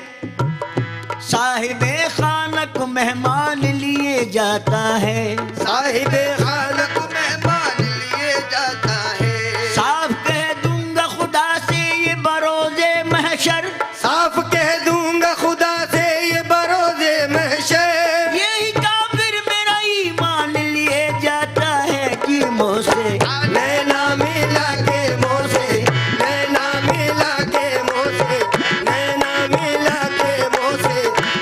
Speaker 3: साहिबे खाना को मेहमान लिए जाता है,
Speaker 4: साहिबे खाना को मेहमान लिए जाता है।
Speaker 3: साफ कह दूंगा खुदा से ये बरोज़े महशर,
Speaker 4: साफ कह दूंगा खुदा से ये बरोज़े महशर।
Speaker 3: यही काफिर मेरा ईमान लिए जाता है कि मुँह से।
Speaker 4: नैना मिला के मुँह से, नैना मिला के मुँह से, नैना मिला के मुँह से,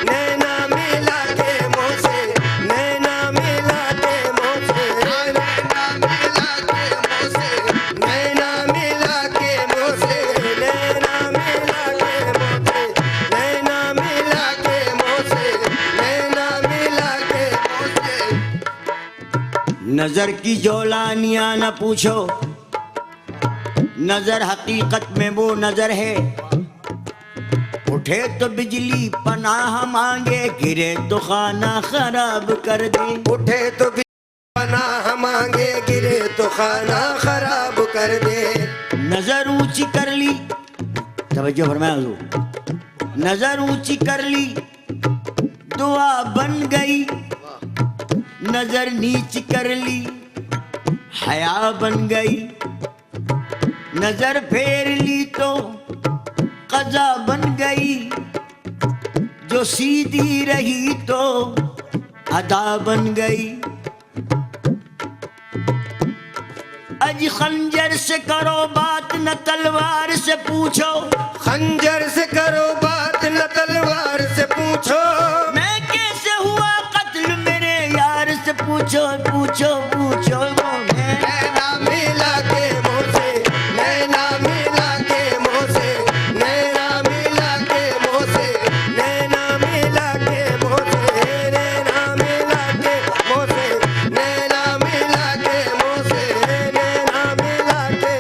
Speaker 4: नैना मिला के मुँह से, नैना मिला के मुँह से, नैना मिला के मुँह से, नैना मिला के मुँह से, नैना मिला के मुँह से, नैना मिला के मुँह से, नैना मिला के मुँह से।
Speaker 3: नजर की जौलानियां न पूछो, नजर हकीकत में वो नजर है। उठे तो बिजली पनाह मांगे, गिरे तो खाना खराब कर दे।
Speaker 4: उठे तो पनाह मांगे, गिरे तो खाना खराब कर दे।
Speaker 3: नजर ऊंची कर ली, तवज्जो फरमाया हुजूर। नजर ऊंची कर ली दुआ बन गई, नजर नीच कर ली हया बन गई। नजर फेर ली तो कज़ा बन गई, जो सीधी रही तो अदा बन गई। अज खंजर से करो बात न तलवार से पूछो,
Speaker 4: खंजर से करो बात न तलवार से पूछो।
Speaker 3: मैं कैसे हुआ कत्ल मेरे यार से पूछो पूछो पूछो।
Speaker 4: नैना मिला के मुँह से, नैना मिला के मुँह से, नैना मिला के मुँह से, नैना मिला के मुँह से, नैना मिला के मुँह से, नैना मिला के मुँह से, नैना मिला के,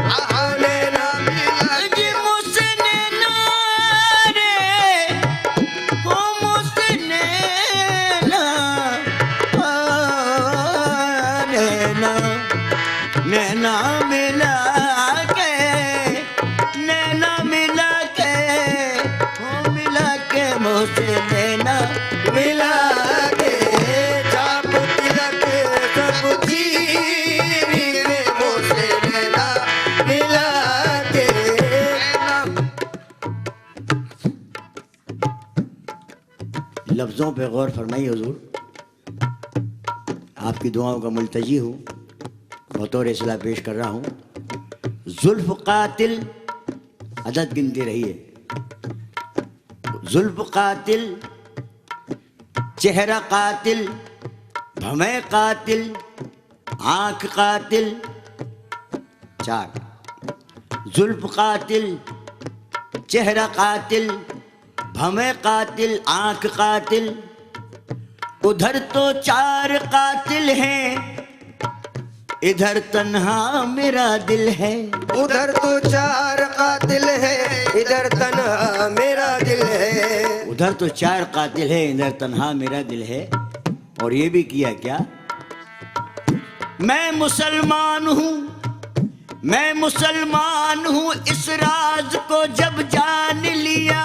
Speaker 4: आहा नैना मिला के।
Speaker 3: मुझसे नैना रे, ओ मुझसे नैना, नैना नैना मिला के, नैना मिला के, ओ मिला के मुझसे नैना
Speaker 4: मिला के चाप तिलक सब चीरी रे मुँह से नैना मिला के।
Speaker 3: लफ्ज़ों पे गौर फरमाइए हुजूर। आपकी दुआओं का मुल्तजी हूँ, बतौर इस्लाह पेश कर रहा हूँ। जुल्फ कातिल, अदद गिनती रहिए। जुल्फ कातिल, चेहरा कातिल, भमें कातिल, आँख कातिल। 4 जुल्फ कातिल, चेहरा कातिल, भमें कातिल, आँख कातिल। उधर तो 4 कातिल हैं, इधर तन्हा मेरा दिल है।
Speaker 4: उधर तो 4 कातिल है, इधर तन्हा मेरा दिल है।
Speaker 3: उधर तो 4 कातिल है, इधर तन्हा मेरा दिल है। और ये भी किया क्या, मैं मुसलमान हूँ, मैं मुसलमान हूँ, इस राज को जब जान लिया।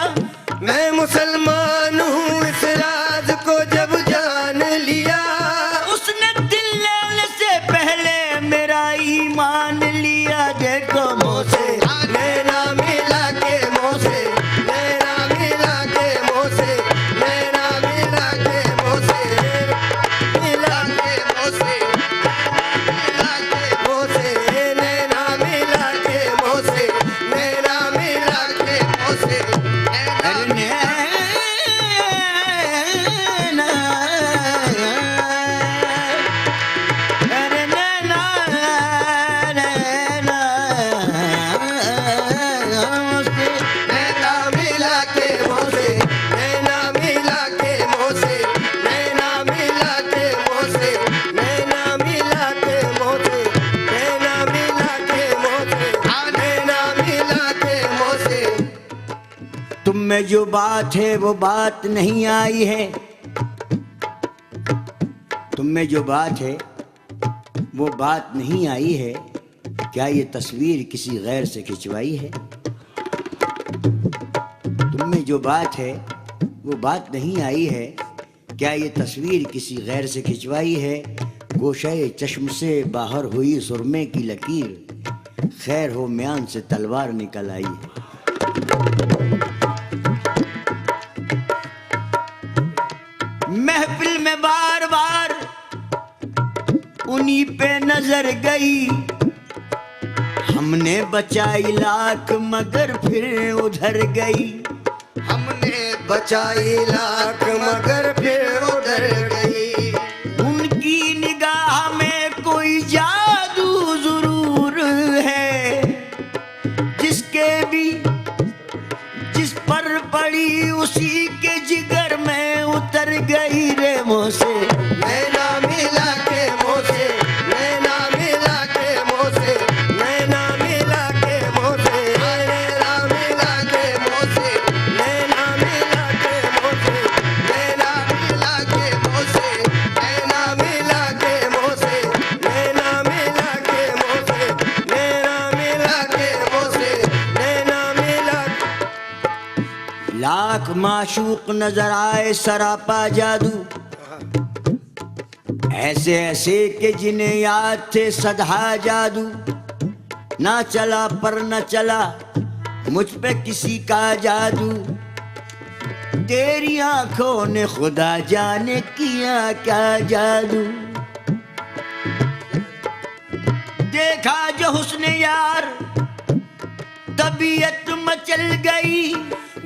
Speaker 4: मैं मुसलमान हूँ, इस राज को जब जान लिया।
Speaker 3: उसने दिल लेने से पहले मेरा ईमान लिया। देखो मुँह से
Speaker 4: नैना मिला के मुँह से, नैना मिला के मुँह से, नैना मिला के मुँह से, मिला के मुँह से, मिला के मुँह से, नैना मिला के मुँह से, नैना
Speaker 3: तुम में जो बात है वो बात नहीं आई है, तुम में जो बात है वो बात नहीं आई है, क्या ये तस्वीर किसी गैर से खिंचवाई है? तुम में जो बात है वो बात नहीं आई है, क्या ये तस्वीर किसी गैर से खिंचवाई है? गोशाए चश्म से बाहर हुई सुरमे की लकीर, खैर हो म्यान से तलवार निकल आई है। महफिल में बार बार उन्हीं पे नजर गई, हमने बचाई लाख मगर फिर उधर गई।
Speaker 4: हमने बचाई लाख मगर फिर उधर गई।
Speaker 3: उनकी निगाह में कोई जादू जरूर है, जिसके भी जिस पर पड़ी उसी के जिगर में उतर गई रे मुँह से।
Speaker 4: नैना मिला के मुँह से, नैना मिला के मुँह से, नैना मिला के मुँह से, नैना मिला के मुँह से, नैना मिला के मुँह से, नैना मिला के मुँह से, नैना मिला के मुँह से, नैना मिला के मुँह से, नैना मिला के मुँह से, नैना मिला।
Speaker 3: लाख माशूक नजर आए सरापा जादू, ऐसे ऐसे के जिन्हें याद थे सदा जादू। ना चला पर न चला मुझ पे किसी का जादू, तेरी आंखों ने खुदा जाने किया क्या जादू। देखा जो हुस्न यार तबीयत मचल गई,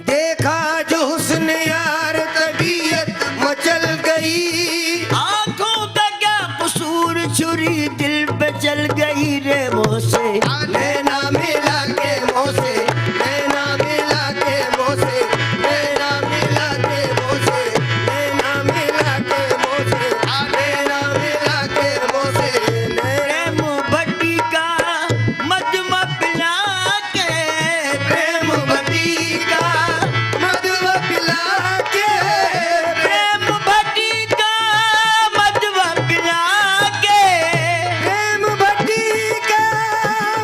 Speaker 4: देखा जो हुस्न यार तबीयत मचल गई।
Speaker 3: आंखों का क्या कसूर छुरी दिल पे चल गई रे मुँह से।
Speaker 4: नैना मिला के मुँह से, नैना मिला के मुँह से, नैना मिला के मुँह से, नैना मिला के मुँह से, नैना मिला के मुँह से।
Speaker 3: प्रेम भट्टी का मधुमा पिला के,
Speaker 4: प्रेम भट्टी का मधुआ पिला के,
Speaker 3: प्रेम भट्टी का मधुमा पिला के,
Speaker 4: प्रेम भट्टी का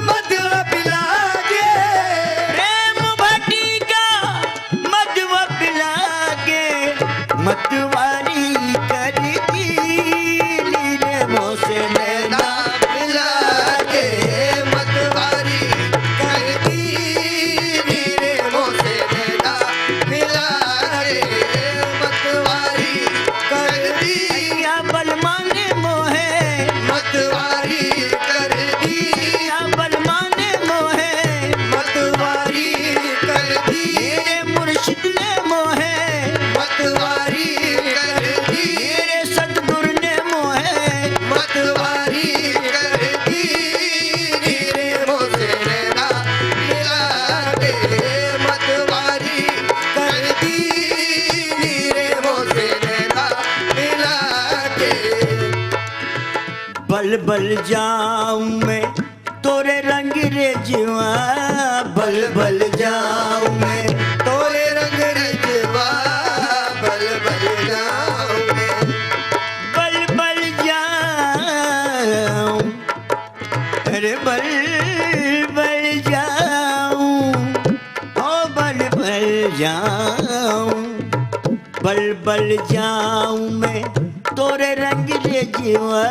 Speaker 4: मधुआ पिला के,
Speaker 3: प्रेम भट्टी का मधुमा पिला के, मतवारी करती रे मुँह से नैना।
Speaker 4: मिला के मतवारी कर दी रे मुँह से, नैना मिला के मतवारी कर दी,
Speaker 3: या बलमाने मोहे,
Speaker 4: मतवारी कर दी,
Speaker 3: या बलमाने मोहे,
Speaker 4: मतवारी कर दी,
Speaker 3: मेरे मुर्शिद ने मोहे,
Speaker 4: मतवारी कर दी,
Speaker 3: मेरे सतगुरु ने मोहे।
Speaker 4: मतवारी कर दी रे मुँह से, नैना मिला के मतवारी कर दी रे मुँह से, नैना मिला के।
Speaker 3: बल बल जाऊं मैं तोरे रंग रे जीवा, बल बल जाऊं मैं
Speaker 4: तोरे रंग रजवा, बल बल जाऊंगे,
Speaker 3: बल बल जाऊं, अरे बल बल जाऊं, ओ बल बल जाऊं, बल बल जाऊं मैं तोरे रंग रे जीवा,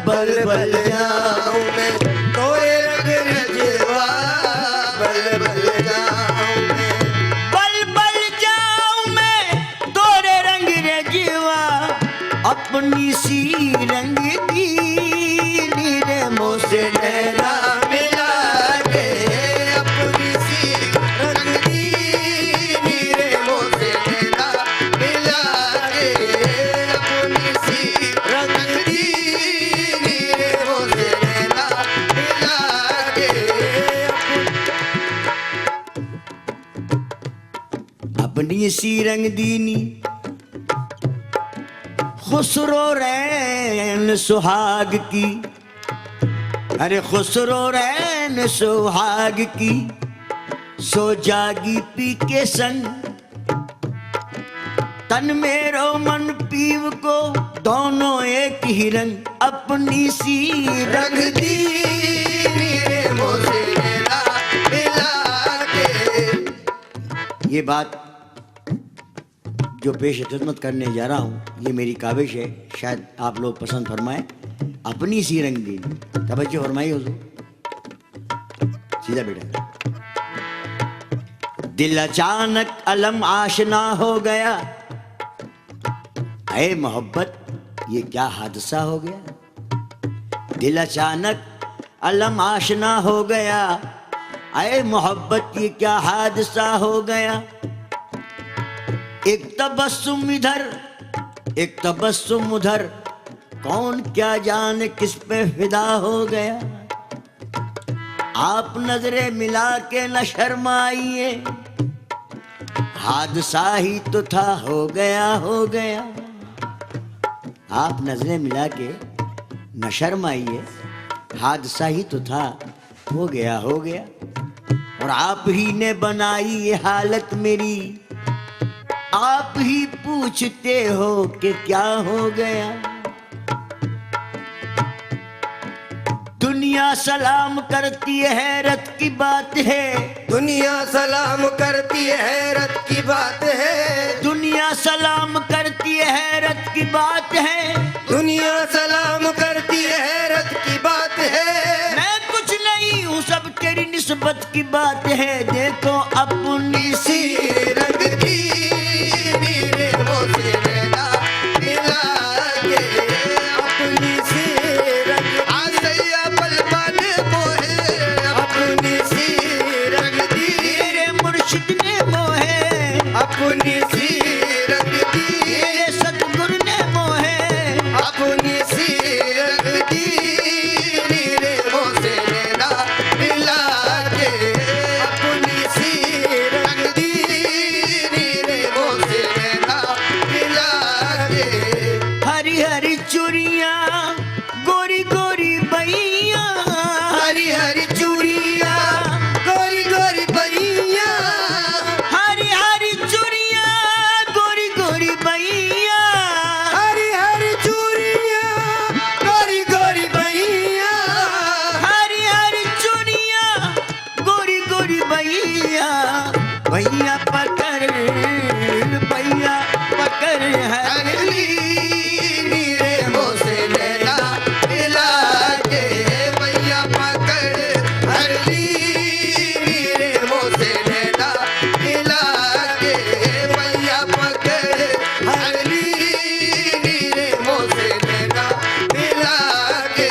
Speaker 3: बल बल जाऊं
Speaker 4: मैं तोरे रंग रजवा, बल बल जाऊंगे,
Speaker 3: बल बल जाऊं मैं तोरे रंग रे जीवा, अपनी सी रंग की रे मुँह से नैना
Speaker 4: मिला के अपनी सी रंग दी रे मुँह से, नैना मिला के अपनी सी रंग दी रे मुँह से, नैना मिला के
Speaker 3: अपनी सी रंग दीनी खुसरो रैन सुहाग की, अरे खुसरो रैन सुहाग की, सो जागी पी के संग, तन मेरो मन पीव को, दोनों एक ही रंग अपनी सी रंग दी।
Speaker 4: नीरे मोसे मेरा मिला के।
Speaker 3: ये बात जो पेश खिदमत करने जा रहा हूँ, ये मेरी काविश है, शायद आप लोग पसंद फरमाएं। अपनी सी रंगीन, तवज्जो फरमाई हो तो सीधा बेटा। दिल अचानक अलम आशना हो गया, ऐ मोहब्बत ये क्या हादसा हो गया। दिल अचानक अलम आशना हो गया, ऐ मोहब्बत ये क्या हादसा हो गया। एक तबस्सुम इधर एक तबस्सुम उधर, कौन क्या जाने किस पे फिदा हो गया। आप नजरें मिला के न शर्माइए, हादसा ही तो था हो गया हो गया। आप नजरें मिला के न शर्माइए, हादसा ही तो था हो गया हो गया। और आप ही ने बनाई ये हालत मेरी, आप ही पूछते हो कि क्या हो गया। दुनिया सलाम करती है, हैरत की बात है।
Speaker 4: दुनिया सलाम करती है, हैरत की बात है।
Speaker 3: दुनिया सलाम करती है, हैरत की बात है।
Speaker 4: दुनिया सलाम करती है, हैरत की बात है।
Speaker 3: मैं कुछ नहीं हूँ, सब तेरी निस्बत की बात है। देखो अपनी सी
Speaker 4: रंग की नीरे मोसे मेरा मिला के। अपनी सी रंग आसैया पल पल मोहे, अपनी सी रंग दी।
Speaker 3: तेरे मुर्शिद ने मोहे,
Speaker 4: अपनी सी रंग दी।
Speaker 3: तेरे सतगुरु ने मोहे,
Speaker 4: अपनी सी रंग दी। नीरे मोसे मेरा मिला के। अपनी सी रंग दी। नीरे मोसे मेरा मिला के।
Speaker 3: हरी हरी चूड़ियां गोरी गोरी बैया,
Speaker 4: हरी हरी चूड़ियां गोरी गोरी बैया।
Speaker 3: हरी हरी चूड़ियां गोरी गोरी बैया।
Speaker 4: हरी हरी चूड़ियां गोरी गोरी बैया।
Speaker 3: हरी हरी चूड़ियां गोरी गोरी बैया। भैया पकड़, भैया पकड़ हरी।
Speaker 4: नीरे मोसे मेरा मिला के। भैया पकड़ हरली। नीरे मोसे मेरा मिला के। भैया पकड़ हरली। नीरे मोसे मेरा मिला के।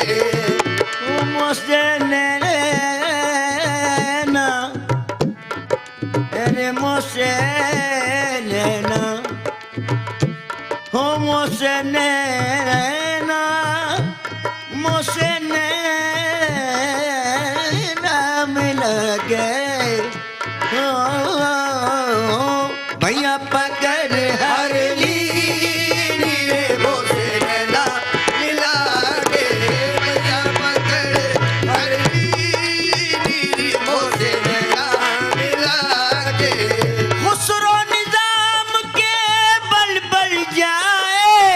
Speaker 3: मुझसे नैना, तेरे मुझसे नैना, हो मुझसे नैना, मुझसे नैना मिल गए। हो भैया पकड़ हरली।
Speaker 4: नीरे मोसे मेरा मिला के। भैया पकड़ हरली। नीरे मोसे मेरा मिला के।
Speaker 3: खुसरो निजाम के बल बल जाए,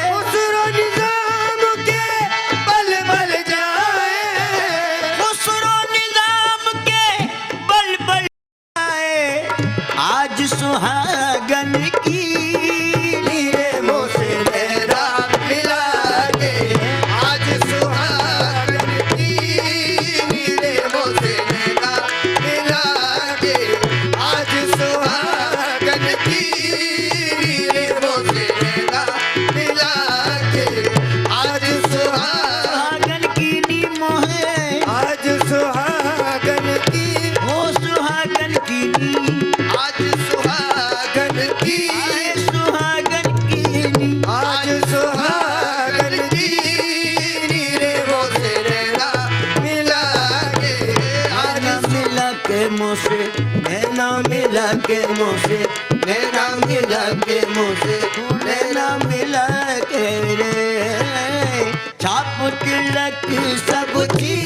Speaker 4: खुसरो निजाम के बल बल जाए।
Speaker 3: खुसरो निजाम के बल बल जाए। आज सुहागन की
Speaker 4: नीरे मोसे मेरा मिला के। आज सुहागन की। नीरे मोसे मेरा मिला के। आज सुहागन की। नीरे मोसे मेरा मिला के। आज
Speaker 3: सुहागन की नी मोहे,
Speaker 4: आज सुहागन की।
Speaker 3: हो सुहागन की नी,
Speaker 4: आज सुहागन की।
Speaker 3: आए सुहागन की नी।
Speaker 4: आज सुहागन की। नीरे मोसे मेरा मिला के। आज
Speaker 3: नैना मिला के मुझसे, नैना मिला के मुझसे, नैना मिला के मुझसे, नैना मिला के रे। छाप तिलक सब चीज